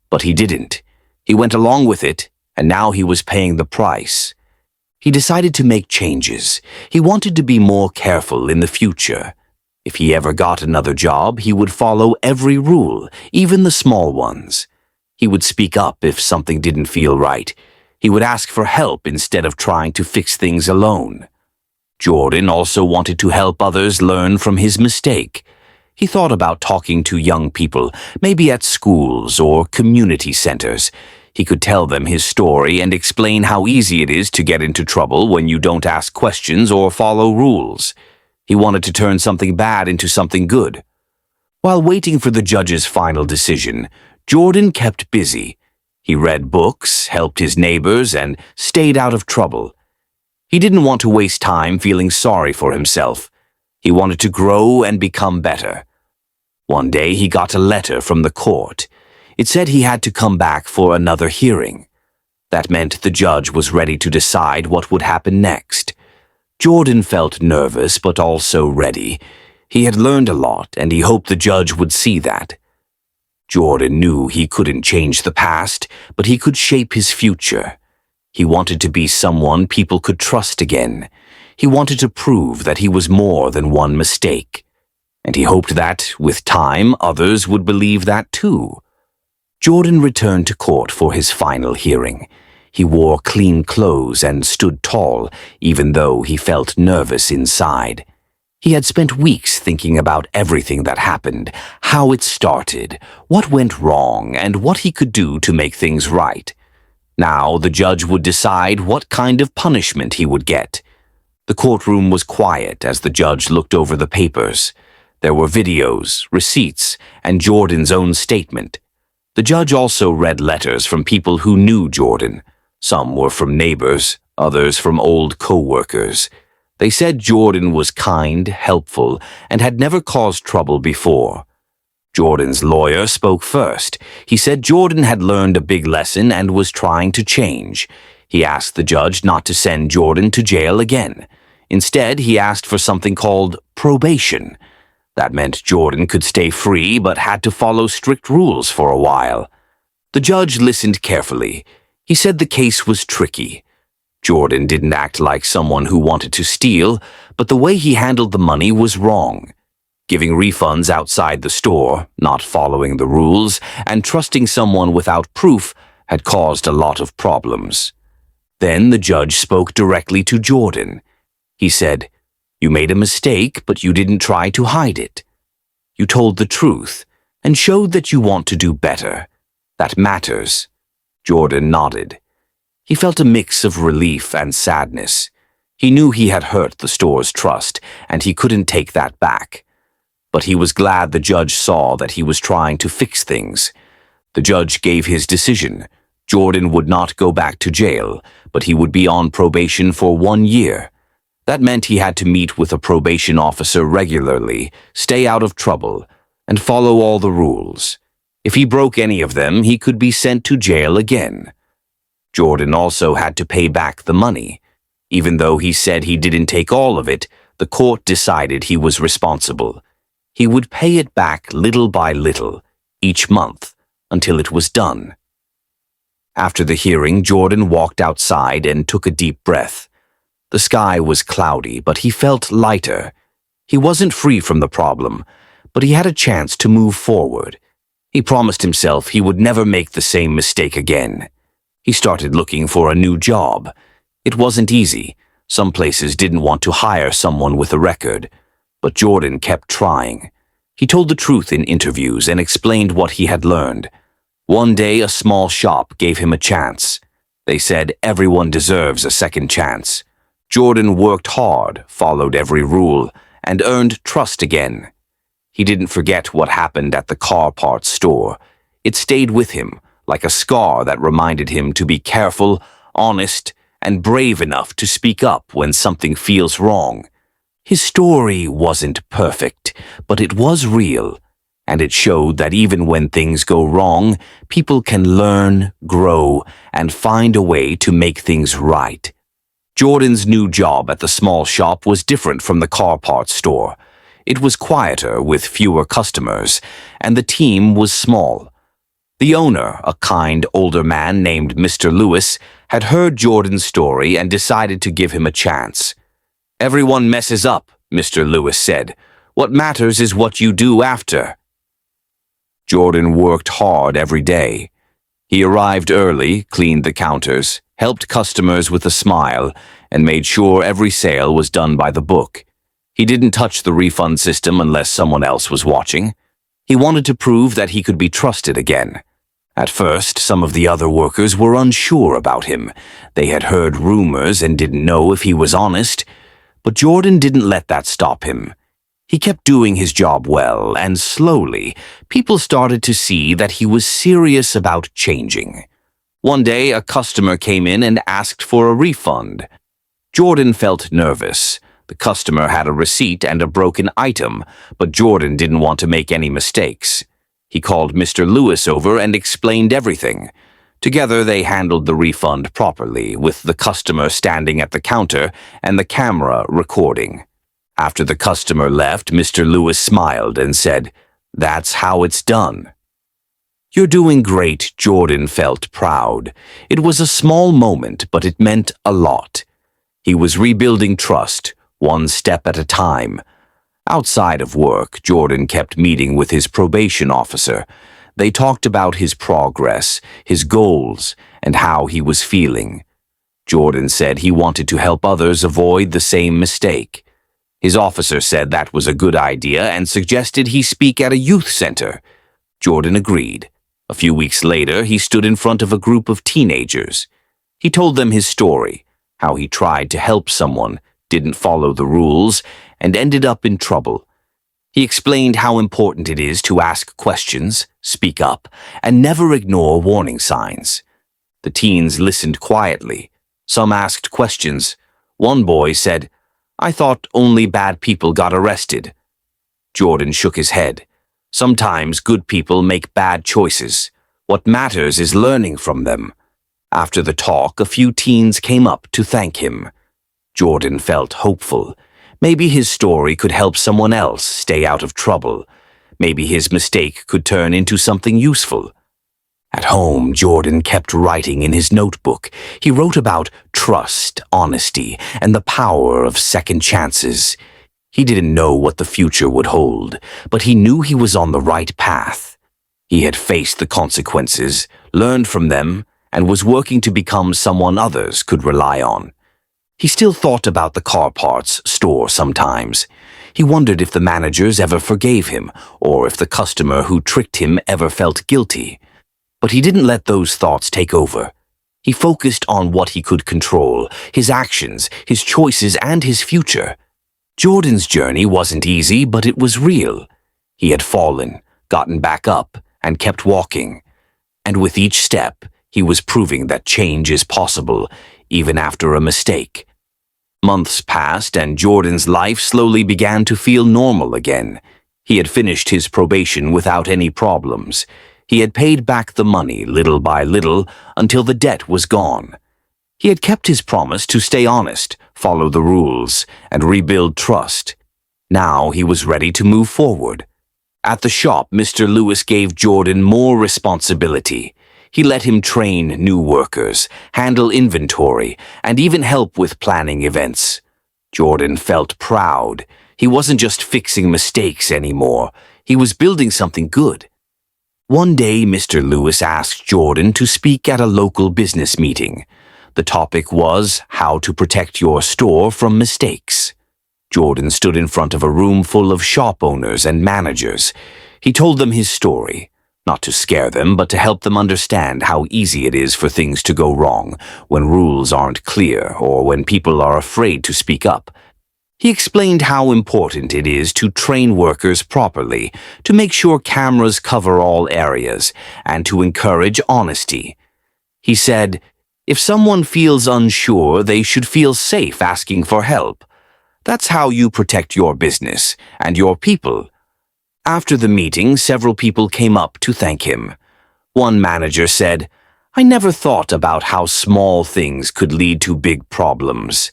But he didn't. He went along with it, and now he was paying the price. He decided to make changes. He wanted to be more careful in the future. If he ever got another job, he would follow every rule, even the small ones. He would speak up if something didn't feel right. He would ask for help instead of trying to fix things alone. Jordan also wanted to help others learn from his mistake. He thought about talking to young people, maybe at schools or community centers. He could tell them his story and explain how easy it is to get into trouble when you don't ask questions or follow rules. He wanted to turn something bad into something good. While waiting for the judge's final decision, Jordan kept busy. He read books, helped his neighbors, and stayed out of trouble. He didn't want to waste time feeling sorry for himself. He wanted to grow and become better. One day he got a letter from the court. It said he had to come back for another hearing. That meant the judge was ready to decide what would happen next. Jordan felt nervous but also ready. He had learned a lot, and he hoped the judge would see that. Jordan knew he couldn't change the past, but he could shape his future. He wanted to be someone people could trust again. He wanted to prove that he was more than one mistake. And he hoped that, with time, others would believe that too. Jordan returned to court for his final hearing. He wore clean clothes and stood tall, even though he felt nervous inside. He had spent weeks thinking about everything that happened, how it started, what went wrong, and what he could do to make things right. Now the judge would decide what kind of punishment he would get. The courtroom was quiet as the judge looked over the papers. There were videos, receipts, and Jordan's own statement. The judge also read letters from people who knew Jordan. Some were from neighbors, others from old co-workers. They said Jordan was kind, helpful, and had never caused trouble before. Jordan's lawyer spoke first. He said Jordan had learned a big lesson and was trying to change. He asked the judge not to send Jordan to jail again. Instead, he asked for something called probation. That meant Jordan could stay free but had to follow strict rules for a while. The judge listened carefully. He said the case was tricky. Jordan didn't act like someone who wanted to steal, but the way he handled the money was wrong. Giving refunds outside the store, not following the rules, and trusting someone without proof had caused a lot of problems. Then the judge spoke directly to Jordan. He said, "You made a mistake, but you didn't try to hide it. You told the truth and showed that you want to do better. That matters." Jordan nodded. He felt a mix of relief and sadness. He knew he had hurt the store's trust, and he couldn't take that back. But he was glad the judge saw that he was trying to fix things. The judge gave his decision. Jordan would not go back to jail, but he would be on probation for 1 year. That meant he had to meet with a probation officer regularly, stay out of trouble, and follow all the rules. If he broke any of them, he could be sent to jail again. Jordan also had to pay back the money. Even though he said he didn't take all of it, the court decided he was responsible. He would pay it back little by little, each month, until it was done. After the hearing, Jordan walked outside and took a deep breath. The sky was cloudy, but he felt lighter. He wasn't free from the problem, but he had a chance to move forward. He promised himself he would never make the same mistake again. He started looking for a new job. It wasn't easy. Some places didn't want to hire someone with a record, but Jordan kept trying. He told the truth in interviews and explained what he had learned. One day, a small shop gave him a chance. They said everyone deserves a second chance. Jordan worked hard, followed every rule, and earned trust again. He didn't forget what happened at the car parts store. It stayed with him, like a scar that reminded him to be careful, honest, and brave enough to speak up when something feels wrong. His story wasn't perfect, but it was real, and it showed that even when things go wrong, people can learn, grow, and find a way to make things right. Jordan's new job at the small shop was different from the car parts store. It was quieter with fewer customers, and the team was small. The owner, a kind older man named Mr. Lewis, had heard Jordan's story and decided to give him a chance. "Everyone messes up," Mr. Lewis said. "What matters is what you do after." Jordan worked hard every day. He arrived early, cleaned the counters, helped customers with a smile, and made sure every sale was done by the book. He didn't touch the refund system unless someone else was watching. He wanted to prove that he could be trusted again. At first, some of the other workers were unsure about him. They had heard rumors and didn't know if he was honest. But Jordan didn't let that stop him. He kept doing his job well, and slowly, people started to see that he was serious about changing. One day, a customer came in and asked for a refund. Jordan felt nervous. The customer had a receipt and a broken item, but Jordan didn't want to make any mistakes. He called Mr. Lewis over and explained everything. Together, they handled the refund properly, with the customer standing at the counter and the camera recording. After the customer left, Mr. Lewis smiled and said, "That's how it's done." "You're doing great," Jordan felt proud. It was a small moment, but it meant a lot. He was rebuilding trust, one step at a time. Outside of work, Jordan kept meeting with his probation officer. They talked about his progress, his goals, and how he was feeling. Jordan said he wanted to help others avoid the same mistake. His officer said that was a good idea and suggested he speak at a youth center. Jordan agreed. A few weeks later, he stood in front of a group of teenagers. He told them his story, how he tried to help someone, didn't follow the rules, and ended up in trouble. He explained how important it is to ask questions, speak up, and never ignore warning signs. The teens listened quietly. Some asked questions. One boy said, "I thought only bad people got arrested." Jordan shook his head. Sometimes good people make bad choices. What matters is learning from them. After the talk, a few teens came up to thank him. Jordan felt hopeful. Maybe his story could help someone else stay out of trouble. Maybe his mistake could turn into something useful. At home, Jordan kept writing in his notebook. He wrote about trust, honesty, and the power of second chances. He didn't know what the future would hold, but he knew he was on the right path. He had faced the consequences, learned from them, and was working to become someone others could rely on. He still thought about the car parts store sometimes. He wondered if the managers ever forgave him, or if the customer who tricked him ever felt guilty. But he didn't let those thoughts take over. He focused on what he could control, his actions, his choices, and his future. Jordan's journey wasn't easy, but it was real. He had fallen, gotten back up, and kept walking. And with each step, He was proving that change is possible, even after a mistake. Months passed and Jordan's life slowly began to feel normal again. He had finished his probation without any problems. He had paid back the money little by little until the debt was gone. He had kept his promise to stay honest, follow the rules, and rebuild trust. Now he was ready to move forward. At the shop, Mr. Lewis gave Jordan more responsibility. He let him train new workers, handle inventory, and even help with planning events. Jordan felt proud. He wasn't just fixing mistakes anymore. He was building something good. One day, Mr. Lewis asked Jordan to speak at a local business meeting. The topic was how to protect your store from mistakes. Jordan stood in front of a room full of shop owners and managers. He told them his story, not to scare them, but to help them understand how easy it is for things to go wrong when rules aren't clear or when people are afraid to speak up. He explained how important it is to train workers properly, to make sure cameras cover all areas, and to encourage honesty. He said, "If someone feels unsure, they should feel safe asking for help. That's how you protect your business and your people." After the meeting, several people came up to thank him. One manager said, "I never thought about how small things could lead to big problems.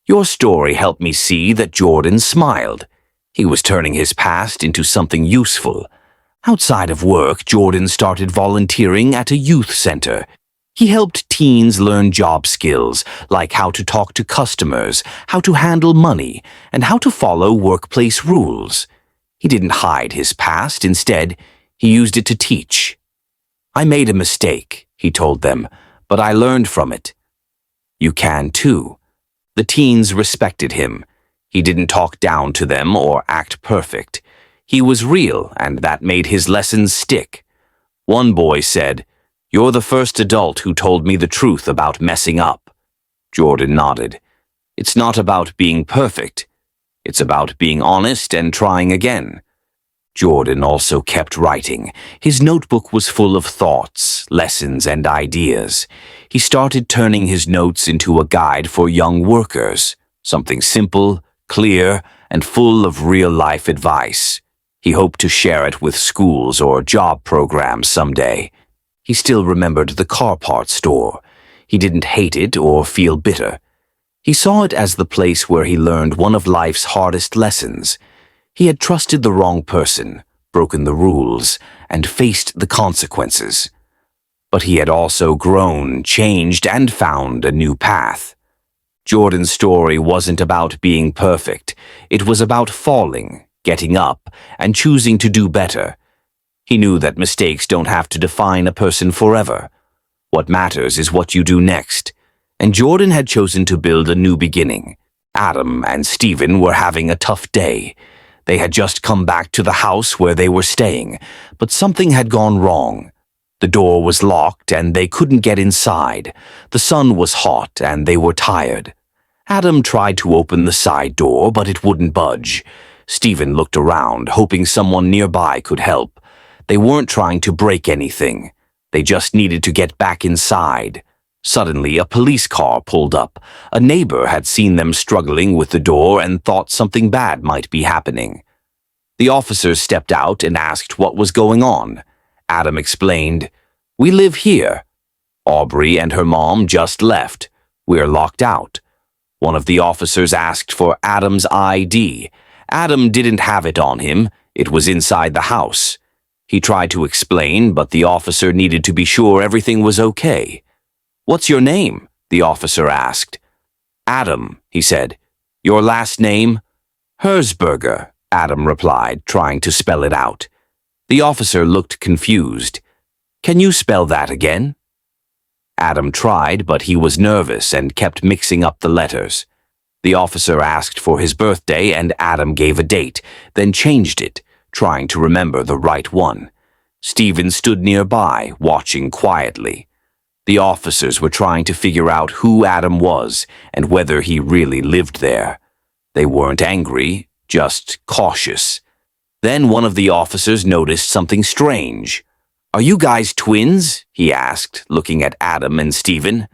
Your story helped me see that Jordan smiled. He was turning his past into something useful." Outside of work, Jordan started volunteering at a youth center. He helped teens learn job skills, like how to talk to customers, how to handle money, and how to follow workplace rules. He didn't hide his past. Instead, he used it to teach. "I made a mistake," he told them, "but I learned from it. You can too." The teens respected him. He didn't talk down to them or act perfect. He was real, and that made his lessons stick. One boy said, "You're the first adult who told me the truth about messing up." Jordan nodded. "It's not about being perfect. It's about being honest and trying again." Jordan also kept writing. His notebook was full of thoughts, lessons, and ideas. He started turning his notes into a guide for young workers, something simple, clear, and full of real-life advice. He hoped to share it with schools or job programs someday. He still remembered the car parts store. He didn't hate it or feel bitter. He saw it as the place where he learned one of life's hardest lessons. He had trusted the wrong person, broken the rules, and faced the consequences. But he had also grown, changed, and found a new path. Jordan's story wasn't about being perfect. It was about falling, getting up, and choosing to do better. He knew that mistakes don't have to define a person forever. What matters is what you do next. And Jordan had chosen to build a new beginning. Adam and Stephen were having a tough day. They had just come back to the house where they were staying, but something had gone wrong. The door was locked and they couldn't get inside. The sun was hot and they were tired. Adam tried to open the side door, but it wouldn't budge. Stephen looked around, hoping someone nearby could help. They weren't trying to break anything. They just needed to get back inside. Suddenly, a police car pulled up. A neighbor had seen them struggling with the door and thought something bad might be happening. The officers stepped out and asked what was going on. Adam explained, "We live here. Aubrey and her mom just left. We're locked out." One of the officers asked for Adam's ID. Adam didn't have it on him. It was inside the house. He tried to explain, but the officer needed to be sure everything was okay. "What's your name?" the officer asked. "Adam," he said. "Your last name?" "Herzberger," Adam replied, trying to spell it out. The officer looked confused. "Can you spell that again?" Adam tried, but he was nervous and kept mixing up the letters. The officer asked for his birthday and Adam gave a date, then changed it, trying to remember the right one. Stephen stood nearby, watching quietly. The officers were trying to figure out who Adam was and whether he really lived there. They weren't angry, just cautious. Then one of the officers noticed something strange. "Are you guys twins?" he asked, looking at Adam and Stephen.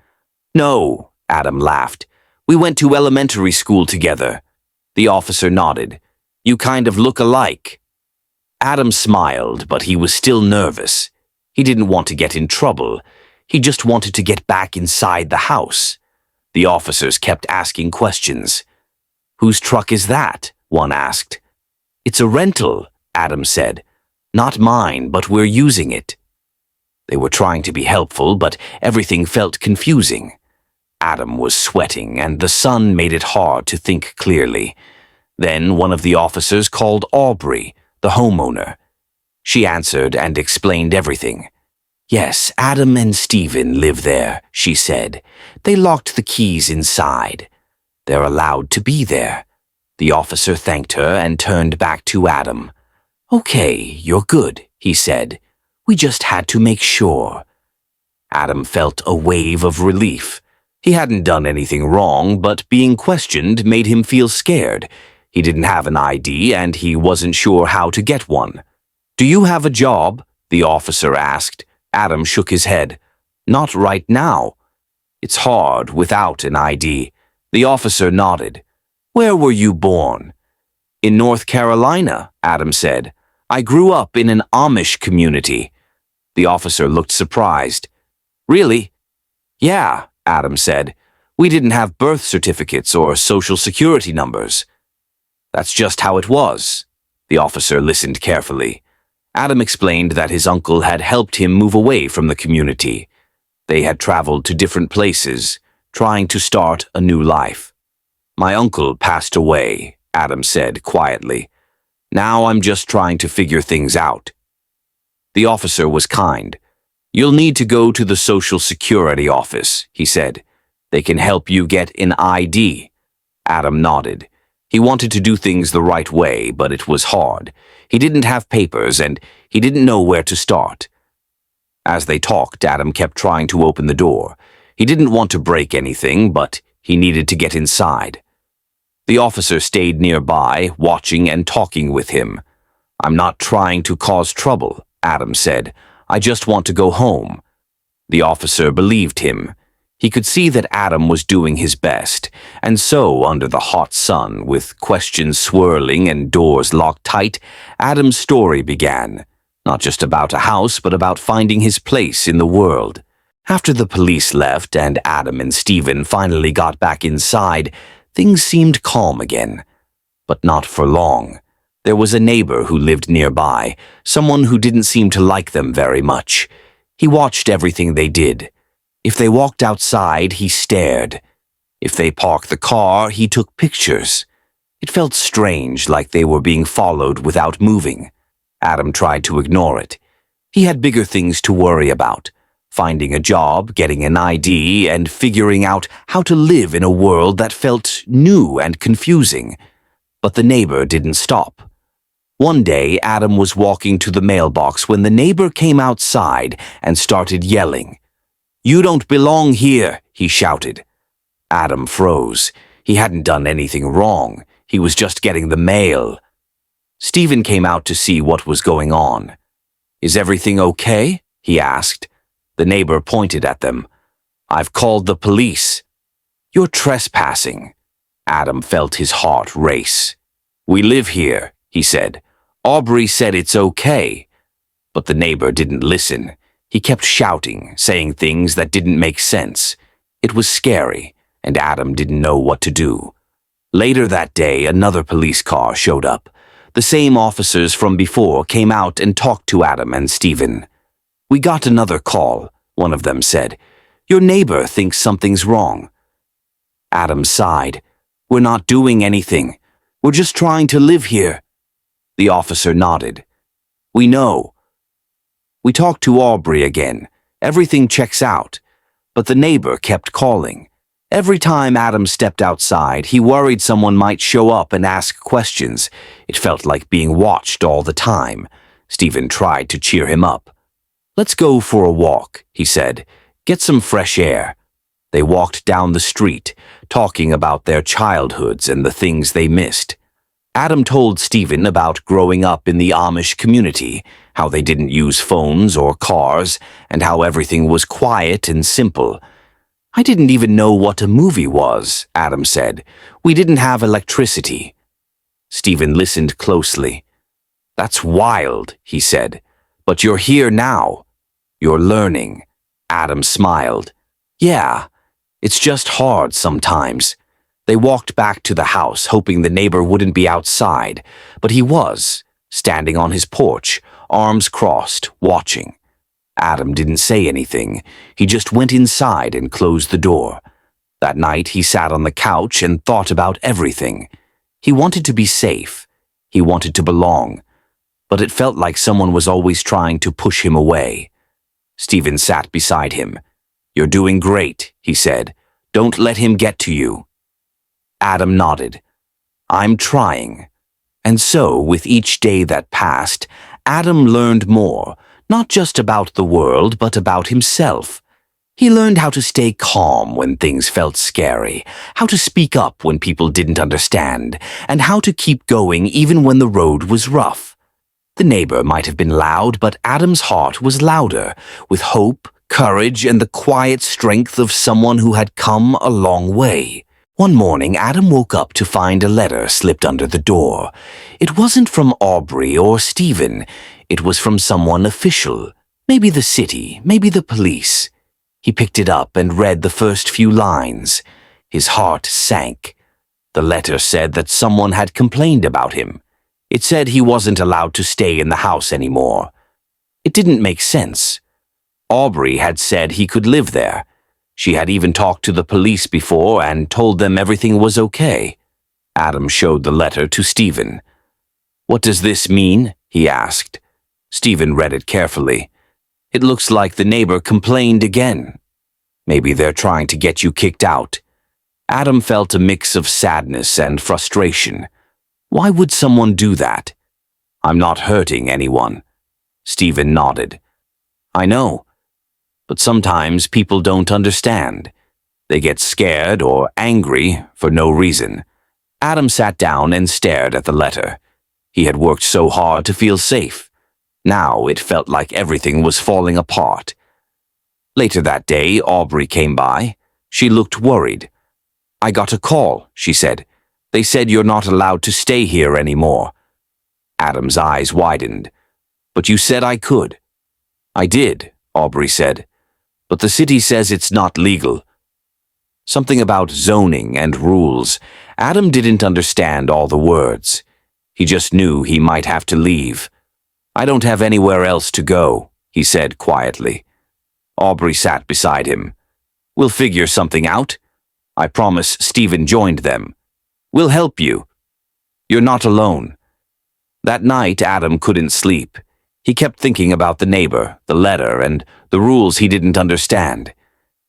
"No," Adam laughed. "We went to elementary school together." The officer nodded. "You kind of look alike." Adam smiled, but he was still nervous. He didn't want to get in trouble. He just wanted to get back inside the house. The officers kept asking questions. "Whose truck is that?" one asked. "It's a rental," Adam said. "Not mine, but we're using it." They were trying to be helpful, but everything felt confusing. Adam was sweating, and the sun made it hard to think clearly. Then one of the officers called Aubrey, the homeowner. She answered and explained everything. "Yes, Adam and Stephen live there," she said. "They locked the keys inside. They're allowed to be there." The officer thanked her and turned back to Adam. "Okay, you're good," he said. "We just had to make sure." Adam felt a wave of relief. He hadn't done anything wrong, but being questioned made him feel scared. He didn't have an ID and he wasn't sure how to get one. "Do you have a job?" the officer asked. Adam shook his head. "Not right now." "It's hard without an ID." The officer nodded. "Where were you born?" "In North Carolina," Adam said. "I grew up in an Amish community." The officer looked surprised. "Really?" "Yeah," Adam said. "We didn't have birth certificates or social security numbers." "That's just how it was." The officer listened carefully. Adam explained that his uncle had helped him move away from the community. They had traveled to different places, trying to start a new life. "My uncle passed away," Adam said quietly. "Now I'm just trying to figure things out." The officer was kind. "You'll need to go to the Social Security office," he said. "They can help you get an ID." Adam nodded. He wanted to do things the right way, but it was hard. He didn't have papers, and he didn't know where to start. As they talked, Adam kept trying to open the door. He didn't want to break anything, but he needed to get inside. The officer stayed nearby, watching and talking with him. "I'm not trying to cause trouble," Adam said. "I just want to go home." The officer believed him. He could see that Adam was doing his best, and so, under the hot sun, with questions swirling and doors locked tight, Adam's story began. Not just about a house, but about finding his place in the world. After the police left and Adam and Stephen finally got back inside, things seemed calm again. But not for long. There was a neighbor who lived nearby, someone who didn't seem to like them very much. He watched everything they did. If they walked outside, he stared. If they parked the car, he took pictures. It felt strange, like they were being followed without moving. Adam tried to ignore it. He had bigger things to worry about. Finding a job, getting an ID, and figuring out how to live in a world that felt new and confusing. But the neighbor didn't stop. One day, Adam was walking to the mailbox when the neighbor came outside and started yelling. "You don't belong here," he shouted. Adam froze. He hadn't done anything wrong. He was just getting the mail. Stephen came out to see what was going on. "Is everything okay?" he asked. The neighbor pointed at them. "I've called the police." "You're trespassing." Adam felt his heart race. "We live here," he said. "Aubrey said it's okay." But the neighbor didn't listen. He kept shouting, saying things that didn't make sense. It was scary, and Adam didn't know what to do. Later that day, another police car showed up. The same officers from before came out and talked to Adam and Stephen. "We got another call," one of them said. "Your neighbor thinks something's wrong." Adam sighed. "We're not doing anything. We're just trying to live here." The officer nodded. "We know." We talked to Aubrey again. Everything checks out. But the neighbor kept calling. Every time Adam stepped outside, he worried someone might show up and ask questions. It felt like being watched all the time. Stephen tried to cheer him up. "Let's go for a walk," he said. "Get some fresh air." They walked down the street, talking about their childhoods and the things they missed. Adam told Stephen about growing up in the Amish community, how they didn't use phones or cars, and how everything was quiet and simple. "I didn't even know what a movie was," Adam said. "We didn't have electricity." Stephen listened closely. "That's wild," he said. "But you're here now. You're learning." Adam smiled. "Yeah, it's just hard sometimes." They walked back to the house, hoping the neighbor wouldn't be outside, but he was, standing on his porch, arms crossed, watching. Adam didn't say anything. He just went inside and closed the door. That night he sat on the couch and thought about everything. He wanted to be safe. He wanted to belong. But it felt like someone was always trying to push him away. Stephen sat beside him. "You're doing great," he said. "Don't let him get to you." Adam nodded. "I'm trying." And so, with each day that passed, Adam learned more, not just about the world, but about himself. He learned how to stay calm when things felt scary, how to speak up when people didn't understand, and how to keep going even when the road was rough. The neighbor might have been loud, but Adam's heart was louder, with hope, courage, and the quiet strength of someone who had come a long way. One morning, Adam woke up to find a letter slipped under the door. It wasn't from Aubrey or Stephen. It was from someone official. Maybe the city, maybe the police. He picked it up and read the first few lines. His heart sank. The letter said that someone had complained about him. It said he wasn't allowed to stay in the house anymore. It didn't make sense. Aubrey had said he could live there. She had even talked to the police before and told them everything was okay. Adam showed the letter to Stephen. "What does this mean?" he asked. Stephen read it carefully. "It looks like the neighbor complained again. Maybe they're trying to get you kicked out." Adam felt a mix of sadness and frustration. Why would someone do that? "I'm not hurting anyone." Stephen nodded. "I know. But sometimes people don't understand. They get scared or angry for no reason." Adam sat down and stared at the letter. He had worked so hard to feel safe. Now it felt like everything was falling apart. Later that day, Aubrey came by. She looked worried. "I got a call," she said. "They said you're not allowed to stay here anymore." Adam's eyes widened. "But you said I could." "I did," Aubrey said. "But the city says it's not legal." Something about zoning and rules. Adam didn't understand all the words. He just knew he might have to leave. "I don't have anywhere else to go," he said quietly. Aubrey sat beside him. "We'll figure something out. I promise Stephen joined them. We'll help you. You're not alone." That night, Adam couldn't sleep. He kept thinking about the neighbor, the letter, and the rules he didn't understand.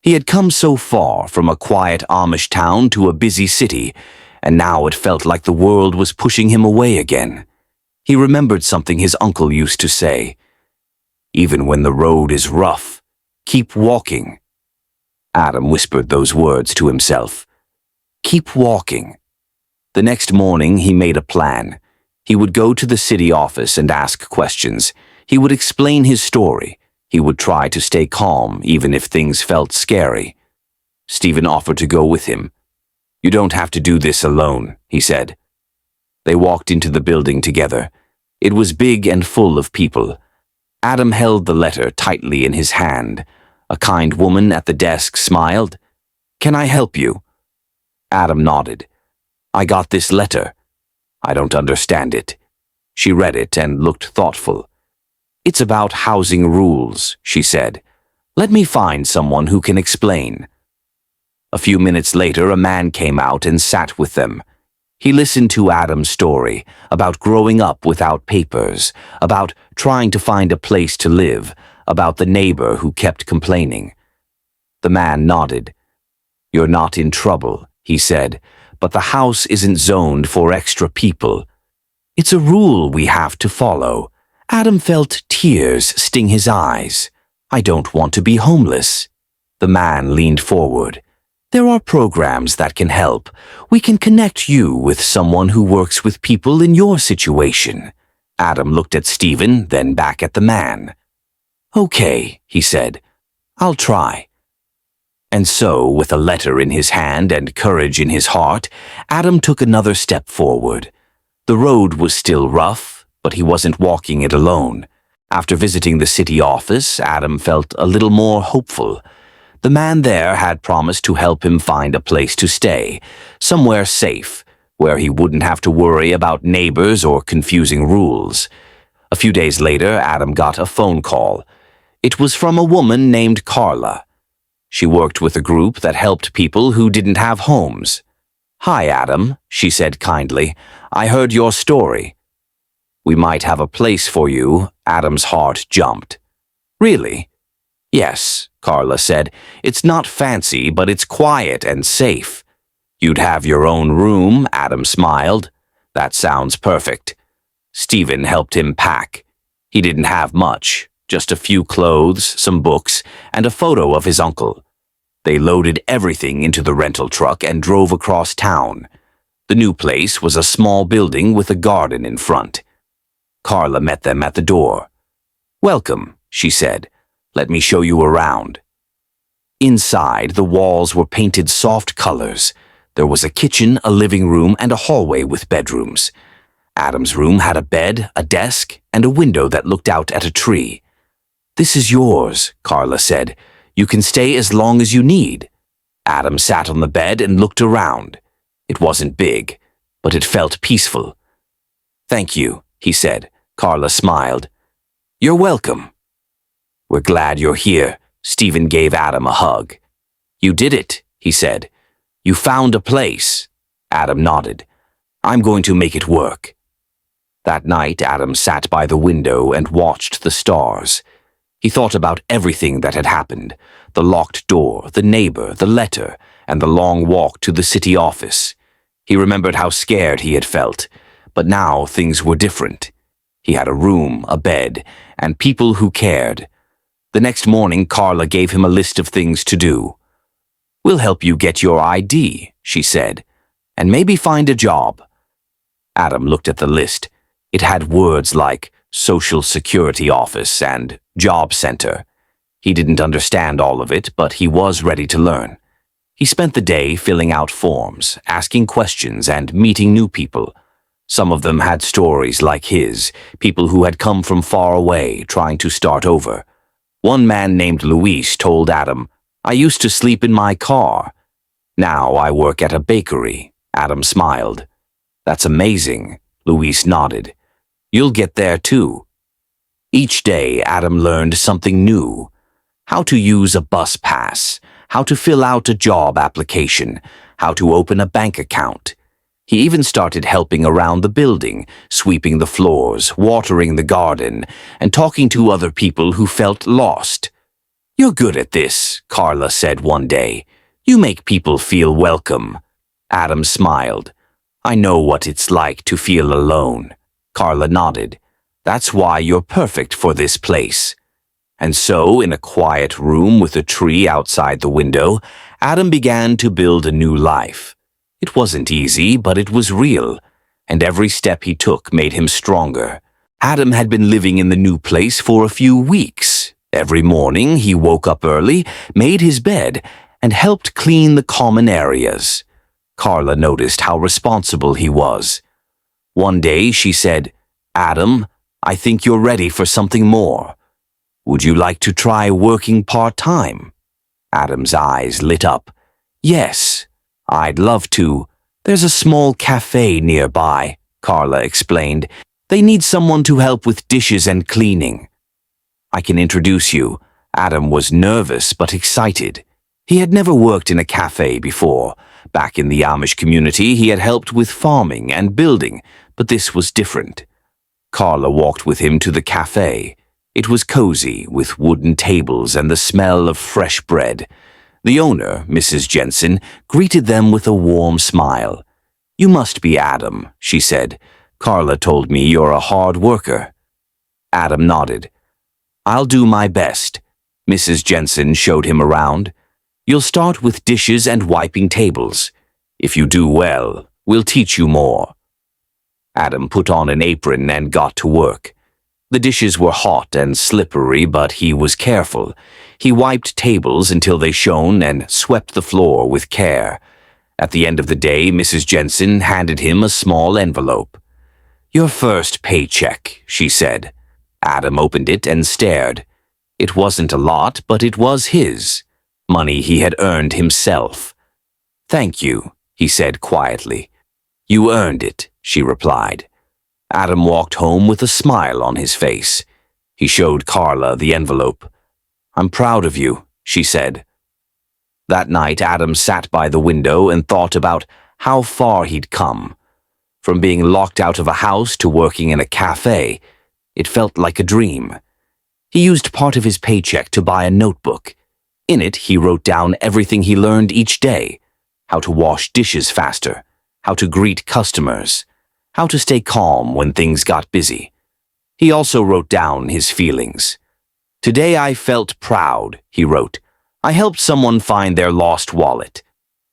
He had come so far from a quiet Amish town to a busy city, and now it felt like the world was pushing him away again. He remembered something his uncle used to say. "Even when the road is rough, keep walking." Adam whispered those words to himself. Keep walking. The next morning, he made a plan. He would go to the city office and ask questions. He would explain his story. He would try to stay calm, even if things felt scary. Stephen offered to go with him. "You don't have to do this alone," he said. They walked into the building together. It was big and full of people. Adam held the letter tightly in his hand. A kind woman at the desk smiled. "Can I help you?" Adam nodded. "I got this letter. I don't understand it." She read it and looked thoughtful. "It's about housing rules," she said. "Let me find someone who can explain." A few minutes later, a man came out and sat with them. He listened to Adam's story about growing up without papers, about trying to find a place to live, about the neighbor who kept complaining. The man nodded. "You're not in trouble," he said, "but the house isn't zoned for extra people. It's a rule we have to follow." Adam felt tears sting his eyes. "I don't want to be homeless." The man leaned forward. "There are programs that can help. We can connect you with someone who works with people in your situation." Adam looked at Stephen, then back at the man. "Okay," he said. "I'll try." And so, with a letter in his hand and courage in his heart, Adam took another step forward. The road was still rough, but he wasn't walking it alone. After visiting the city office, Adam felt a little more hopeful. The man there had promised to help him find a place to stay, somewhere safe, where he wouldn't have to worry about neighbors or confusing rules. A few days later, Adam got a phone call. It was from a woman named Carla. She worked with a group that helped people who didn't have homes. "Hi, Adam," she said kindly. "I heard your story." "We might have a place for you." Adam's heart jumped. "Really?" "Yes," Carla said. "It's not fancy, but it's quiet and safe." "You'd have your own room," Adam smiled. "That sounds perfect." Stephen helped him pack. He didn't have much. Just a few clothes, some books, and a photo of his uncle. They loaded everything into the rental truck and drove across town. The new place was a small building with a garden in front. Carla met them at the door. "Welcome," she said. "Let me show you around." Inside, the walls were painted soft colors. There was a kitchen, a living room, and a hallway with bedrooms. Adam's room had a bed, a desk, and a window that looked out at a tree. "This is yours," Carla said. "You can stay as long as you need." Adam sat on the bed and looked around. It wasn't big, but it felt peaceful. "Thank you," he said. Carla smiled. "You're welcome." "We're glad you're here." Stephen gave Adam a hug. "You did it," he said. "You found a place." Adam nodded. "I'm going to make it work." That night, Adam sat by the window and watched the stars. He thought about everything that had happened, the locked door, the neighbor, the letter, and the long walk to the city office. He remembered how scared he had felt, but now things were different. He had a room, a bed, and people who cared. The next morning, Carla gave him a list of things to do. "We'll help you get your ID," she said, "and maybe find a job." Adam looked at the list. It had words like Social Security Office and Job Center. He didn't understand all of it, but he was ready to learn. He spent the day filling out forms, asking questions, and meeting new people. Some of them had stories like his, people who had come from far away, trying to start over. One man named Luis told Adam, "I used to sleep in my car. Now I work at a bakery." Adam smiled. "That's amazing," Luis nodded. "You'll get there too." Each day, Adam learned something new. How to use a bus pass, how to fill out a job application, how to open a bank account. He even started helping around the building, sweeping the floors, watering the garden, and talking to other people who felt lost. "You're good at this," Carla said one day. "You make people feel welcome." Adam smiled. "I know what it's like to feel alone." Carla nodded. "That's why you're perfect for this place." And so, in a quiet room with a tree outside the window, Adam began to build a new life. It wasn't easy, but it was real, and every step he took made him stronger. Adam had been living in the new place for a few weeks. Every morning, he woke up early, made his bed, and helped clean the common areas. Carla noticed how responsible he was. One day she said, "Adam, I think you're ready for something more. Would you like to try working part-time?" Adam's eyes lit up. "Yes, I'd love to. There's a small cafe nearby," Carla explained. "They need someone to help with dishes and cleaning." "I can introduce you." Adam was nervous but excited. He had never worked in a cafe before. Back in the Amish community, he had helped with farming and building, but this was different. Carla walked with him to the cafe. It was cozy, with wooden tables and the smell of fresh bread. The owner, Mrs. Jensen, greeted them with a warm smile. "You must be Adam," she said. "Carla told me you're a hard worker." Adam nodded. "I'll do my best." Mrs. Jensen showed him around. "You'll start with dishes and wiping tables. If you do well, we'll teach you more." Adam put on an apron and got to work. The dishes were hot and slippery, but he was careful. He wiped tables until they shone and swept the floor with care. At the end of the day, Mrs. Jensen handed him a small envelope. "Your first paycheck," she said. Adam opened it and stared. It wasn't a lot, but it was his. Money he had earned himself. "Thank you," he said quietly. "You earned it," she replied. Adam walked home with a smile on his face. He showed Carla the envelope. "I'm proud of you," she said. That night, Adam sat by the window and thought about how far he'd come. From being locked out of a house to working in a cafe, it felt like a dream. He used part of his paycheck to buy a notebook. In it, he wrote down everything he learned each day: how to wash dishes faster, how to greet customers, how to stay calm when things got busy. He also wrote down his feelings. "Today I felt proud," he wrote. "I helped someone find their lost wallet.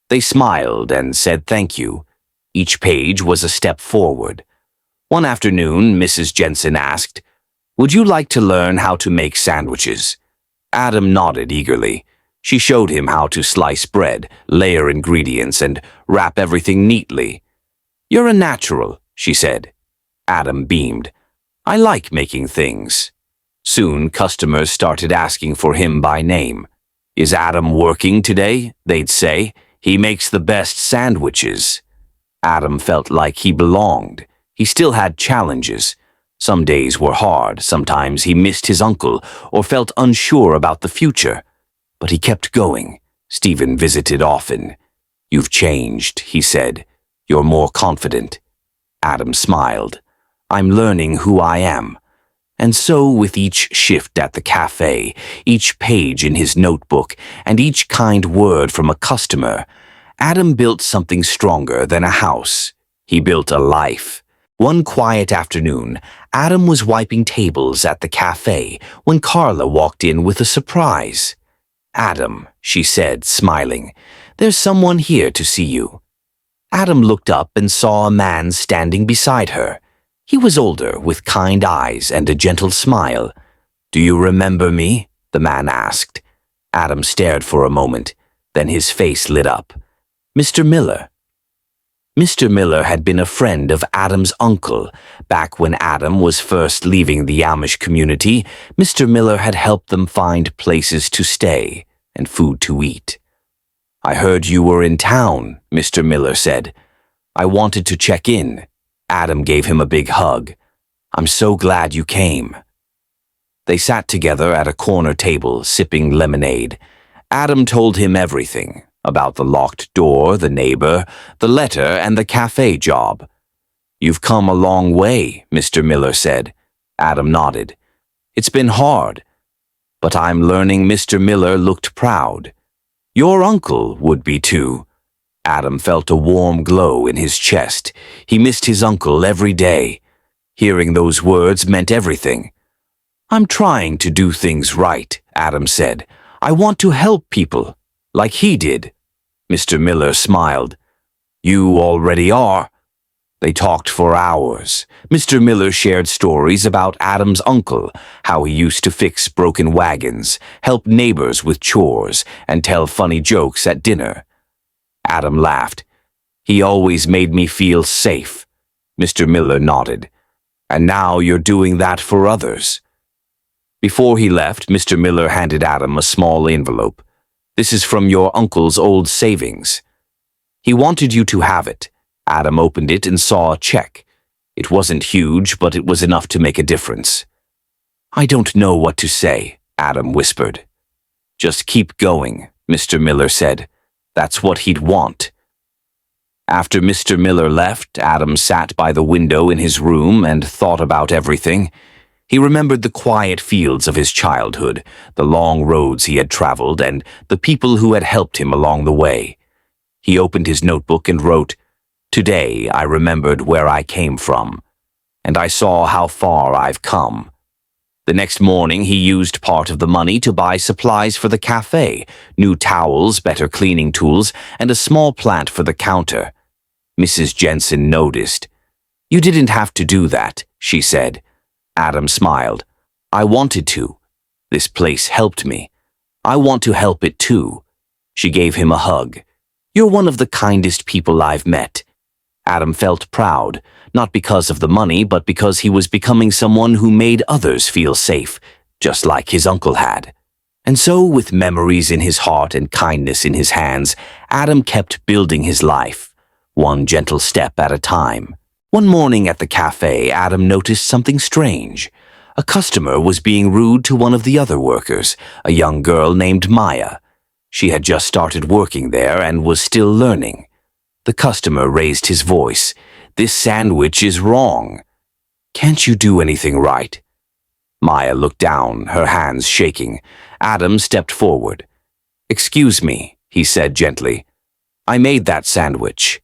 They smiled and said thank you." Each page was a step forward. One afternoon, Mrs. Jensen asked, "Would you like to learn how to make sandwiches?" Adam nodded eagerly. She showed him how to slice bread, layer ingredients, and wrap everything neatly. "You're a natural," she said. Adam beamed. "I like making things." Soon, customers started asking for him by name. "Is Adam working today?" they'd say. "He makes the best sandwiches." Adam felt like he belonged. He still had challenges. Some days were hard. Sometimes he missed his uncle or felt unsure about the future. But he kept going. Stephen visited often. "You've changed," he said. "You're more confident." Adam smiled. "I'm learning who I am." And so, with each shift at the cafe, each page in his notebook, and each kind word from a customer, Adam built something stronger than a house. He built a life. One quiet afternoon, Adam was wiping tables at the cafe when Carla walked in with a surprise. "Adam," she said, smiling, "there's someone here to see you." Adam looked up and saw a man standing beside her. He was older, with kind eyes and a gentle smile. "Do you remember me?" the man asked. Adam stared for a moment, then his face lit up. "Mr. Miller." Mr. Miller had been a friend of Adam's uncle. Back when Adam was first leaving the Amish community, Mr. Miller had helped them find places to stay and food to eat. "I heard you were in town," Mr. Miller said. "I wanted to check in." Adam gave him a big hug. "I'm so glad you came." They sat together at a corner table, sipping lemonade. Adam told him everything. About the locked door, the neighbor, the letter, and the cafe job. "You've come a long way," Mr. Miller said. Adam nodded. "It's been hard. But I'm learning." Mr. Miller looked proud. "Your uncle would be too." Adam felt a warm glow in his chest. He missed his uncle every day. Hearing those words meant everything. "I'm trying to do things right," Adam said. "I want to help people, like he did." Mr. Miller smiled. "You already are." They talked for hours. Mr. Miller shared stories about Adam's uncle, how he used to fix broken wagons, help neighbors with chores, and tell funny jokes at dinner. Adam laughed. "He always made me feel safe." Mr. Miller nodded. "And now you're doing that for others." Before he left, Mr. Miller handed Adam a small envelope. "This is from your uncle's old savings. He wanted you to have it." Adam opened it and saw a check. It wasn't huge, but it was enough to make a difference. "I don't know what to say," Adam whispered. "Just keep going," Mr. Miller said. That's what he'd want. After Mr. Miller left, Adam sat by the window in his room and thought about everything. He remembered the quiet fields of his childhood, the long roads he had traveled, and the people who had helped him along the way. He opened his notebook and wrote, "Today I remembered where I came from, and I saw how far I've come." The next morning he used part of the money to buy supplies for the cafe, new towels, better cleaning tools, and a small plant for the counter. Mrs. Jensen noticed. You didn't have to do that, she said. Adam smiled. I wanted to. This place helped me. I want to help it too. She gave him a hug. You're one of the kindest people I've met. Adam felt proud, not because of the money, but because he was becoming someone who made others feel safe, just like his uncle had. And so, with memories in his heart and kindness in his hands, Adam kept building his life, one gentle step at a time. One morning at the cafe, Adam noticed something strange. A customer was being rude to one of the other workers, a young girl named Maya. She had just started working there and was still learning. The customer raised his voice. This sandwich is wrong. Can't you do anything right? Maya looked down, her hands shaking. Adam stepped forward. Excuse me, he said gently. I made that sandwich.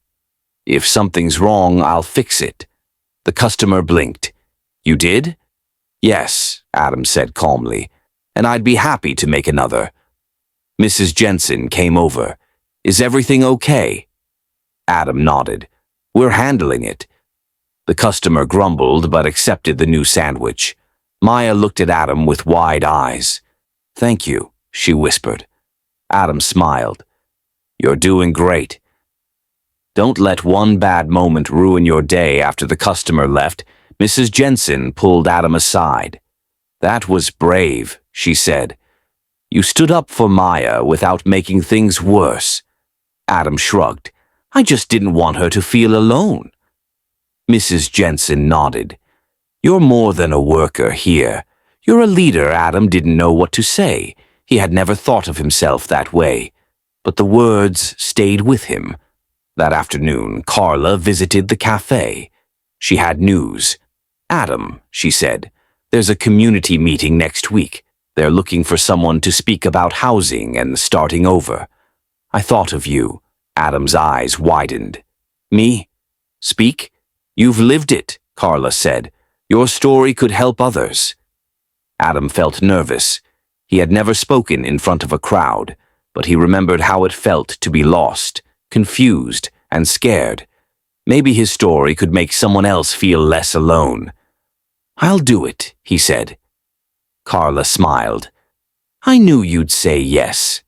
If something's wrong, I'll fix it. The customer blinked. You did? Yes, Adam said calmly, and I'd be happy to make another. Mrs. Jensen came over. Is everything okay? Adam nodded. We're handling it. The customer grumbled but accepted the new sandwich. Maya looked at Adam with wide eyes. Thank you, she whispered. Adam smiled. You're doing great. Don't let one bad moment ruin your day. After the customer left, Mrs. Jensen pulled Adam aside. That was brave, she said. You stood up for Maya without making things worse. Adam shrugged. I just didn't want her to feel alone. Mrs. Jensen nodded. You're more than a worker here. You're a leader. Adam didn't know what to say. He had never thought of himself that way. But the words stayed with him. That afternoon, Carla visited the cafe. She had news. Adam, she said, there's a community meeting next week. They're looking for someone to speak about housing and starting over. I thought of you. Adam's eyes widened. Me? Speak? You've lived it, Carla said. Your story could help others. Adam felt nervous. He had never spoken in front of a crowd, but he remembered how it felt to be lost, confused, and scared. Maybe his story could make someone else feel less alone. I'll do it, he said. Carla smiled. I knew you'd say yes.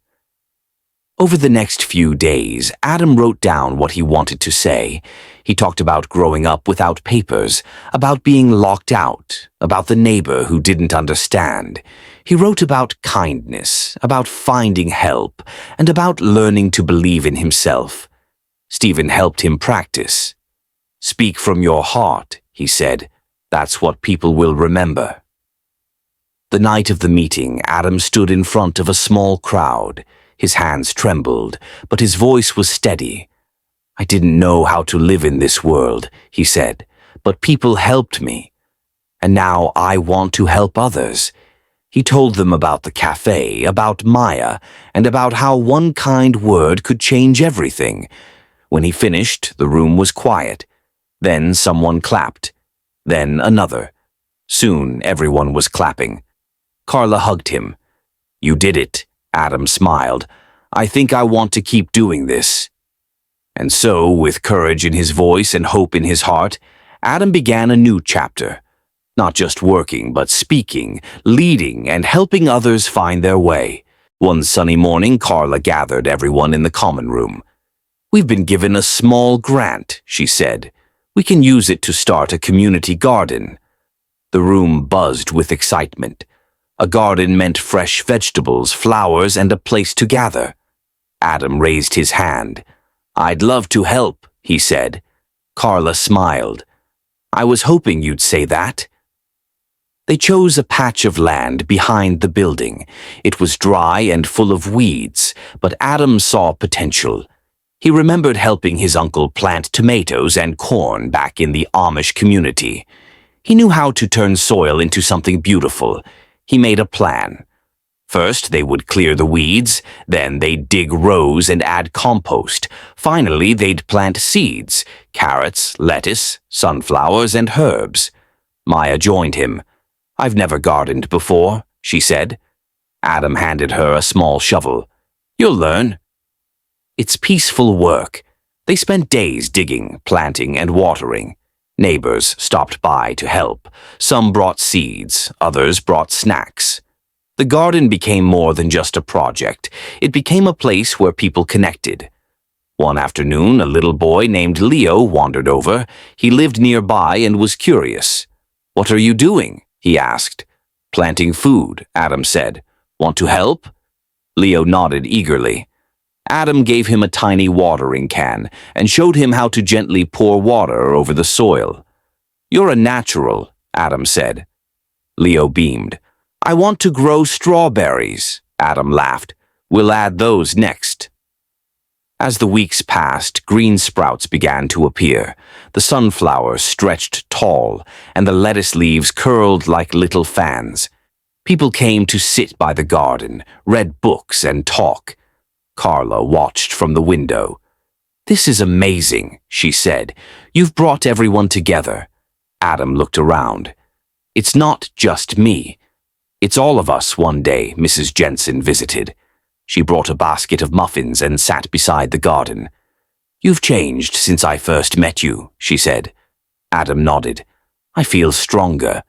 Over the next few days, Adam wrote down what he wanted to say. He talked about growing up without papers, about being locked out, about the neighbor who didn't understand. He wrote about kindness, about finding help, and about learning to believe in himself. Stephen helped him practice. Speak from your heart, he said. That's what people will remember. The night of the meeting, Adam stood in front of a small crowd. His hands trembled, but his voice was steady. I didn't know how to live in this world, he said, but people helped me. And now I want to help others. He told them about the cafe, about Maya, and about how one kind word could change everything. When he finished, the room was quiet. Then someone clapped. Then another. Soon everyone was clapping. Carla hugged him. You did it, Adam smiled. I think I want to keep doing this. And so, with courage in his voice and hope in his heart, Adam began a new chapter. Not just working, but speaking, leading, and helping others find their way. One sunny morning, Carla gathered everyone in the common room. We've been given a small grant, she said. We can use it to start a community garden. The room buzzed with excitement. A garden meant fresh vegetables, flowers, and a place to gather. Adam raised his hand. I'd love to help, he said. Carla smiled. I was hoping you'd say that. They chose a patch of land behind the building. It was dry and full of weeds, but Adam saw potential. He remembered helping his uncle plant tomatoes and corn back in the Amish community. He knew how to turn soil into something beautiful. He made a plan. First, they would clear the weeds, then they'd dig rows and add compost. Finally, they'd plant seeds, carrots, lettuce, sunflowers, and herbs. Maya joined him. I've never gardened before, she said. Adam handed her a small shovel. You'll learn. It's peaceful work. They spent days digging, planting, and watering. Neighbors stopped by to help. Some brought seeds, others brought snacks. The garden became more than just a project. It became a place where people connected. One afternoon, a little boy named Leo wandered over. He lived nearby and was curious. "What are you doing?" he asked. "Planting food," Adam said. "Want to help?" Leo nodded eagerly. Adam gave him a tiny watering can and showed him how to gently pour water over the soil. "You're a natural," Adam said. Leo beamed. "I want to grow strawberries," Adam laughed. "We'll add those next." As the weeks passed, green sprouts began to appear. The sunflowers stretched tall, and the lettuce leaves curled like little fans. People came to sit by the garden, read books, and talk. Carla watched from the window. "This is amazing," she said. "You've brought everyone together." Adam looked around. "It's not just me. It's all of us," one day Mrs. Jensen visited. She brought a basket of muffins and sat beside the garden. "You've changed since I first met you," she said. Adam nodded. "I feel stronger.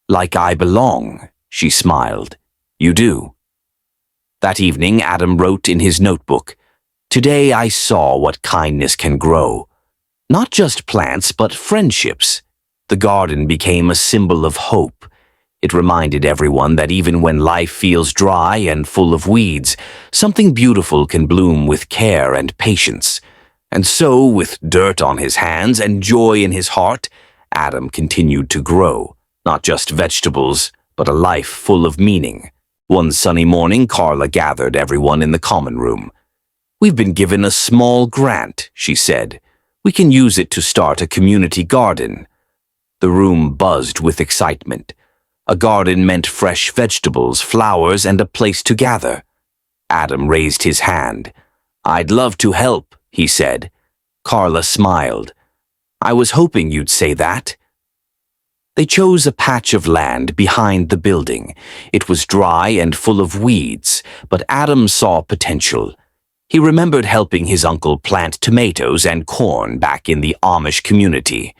Like I belong," she smiled. "You do." That evening, Adam wrote in his notebook, "Today I saw what kindness can grow. Not just plants, but friendships." The garden became a symbol of hope. It reminded everyone that even when life feels dry and full of weeds, something beautiful can bloom with care and patience. And so, with dirt on his hands and joy in his heart, Adam continued to grow, not just vegetables, but a life full of meaning. One sunny morning, Carla gathered everyone in the common room. "We've been given a small grant," she said. "We can use it to start a community garden." The room buzzed with excitement. A garden meant fresh vegetables, flowers, and a place to gather. Adam raised his hand. "I'd love to help," he said. Carla smiled. "I was hoping you'd say that." They chose a patch of land behind the building. It was dry and full of weeds, but Adam saw potential. He remembered helping his uncle plant tomatoes and corn back in the Amish community.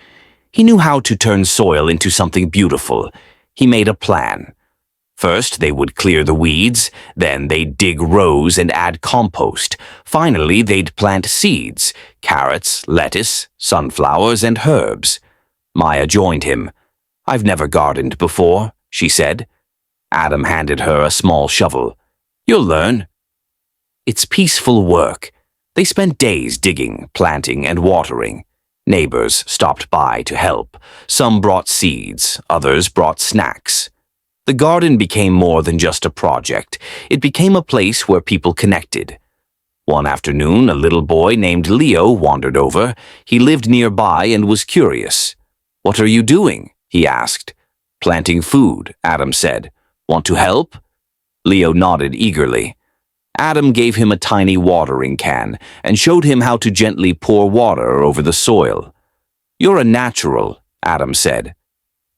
He knew how to turn soil into something beautiful. He made a plan. First, they would clear the weeds, then they'd dig rows and add compost. Finally, they'd plant seeds, carrots, lettuce, sunflowers, and herbs. Maya joined him. "I've never gardened before," she said. Adam handed her a small shovel. "You'll learn." It's peaceful work. They spent days digging, planting, and watering. Neighbors stopped by to help. Some brought seeds, others brought snacks. The garden became more than just a project. It became a place where people connected. One afternoon, a little boy named Leo wandered over. He lived nearby and was curious. "What are you doing?" he asked. "Planting food," Adam said. "Want to help?" Leo nodded eagerly. Adam gave him a tiny watering can and showed him how to gently pour water over the soil. "You're a natural," Adam said.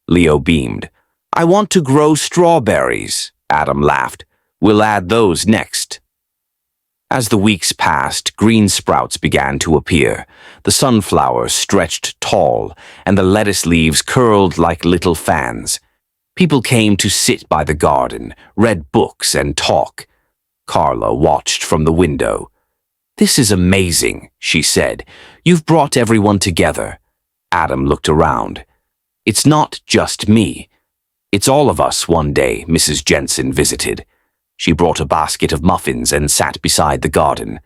Leo beamed. "I want to grow strawberries," Adam laughed. "We'll add those next." As the weeks passed, green sprouts began to appear. The sunflowers stretched tall, and the lettuce leaves curled like little fans. People came to sit by the garden, read books, and talk. Carla watched from the window. "This is amazing," she said. "You've brought everyone together." Adam looked around. "It's not just me. It's all of us," one day Mrs. Jensen visited. She brought a basket of muffins and sat beside the garden.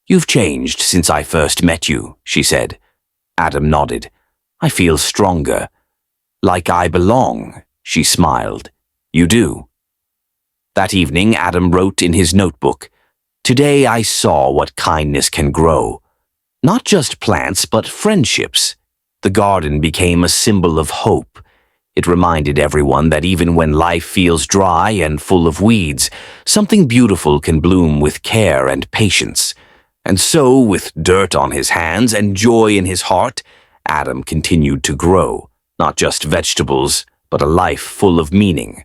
"You've changed since I first met you," she said. Adam nodded. "I feel stronger. Like I belong," she smiled. "You do." That evening, Adam wrote in his notebook, "Today I saw what kindness can grow. Not just plants, but friendships." The garden became a symbol of hope. It reminded everyone that even when life feels dry and full of weeds, something beautiful can bloom with care and patience. And so, with dirt on his hands and joy in his heart, Adam continued to grow, not just vegetables, but a life full of meaning.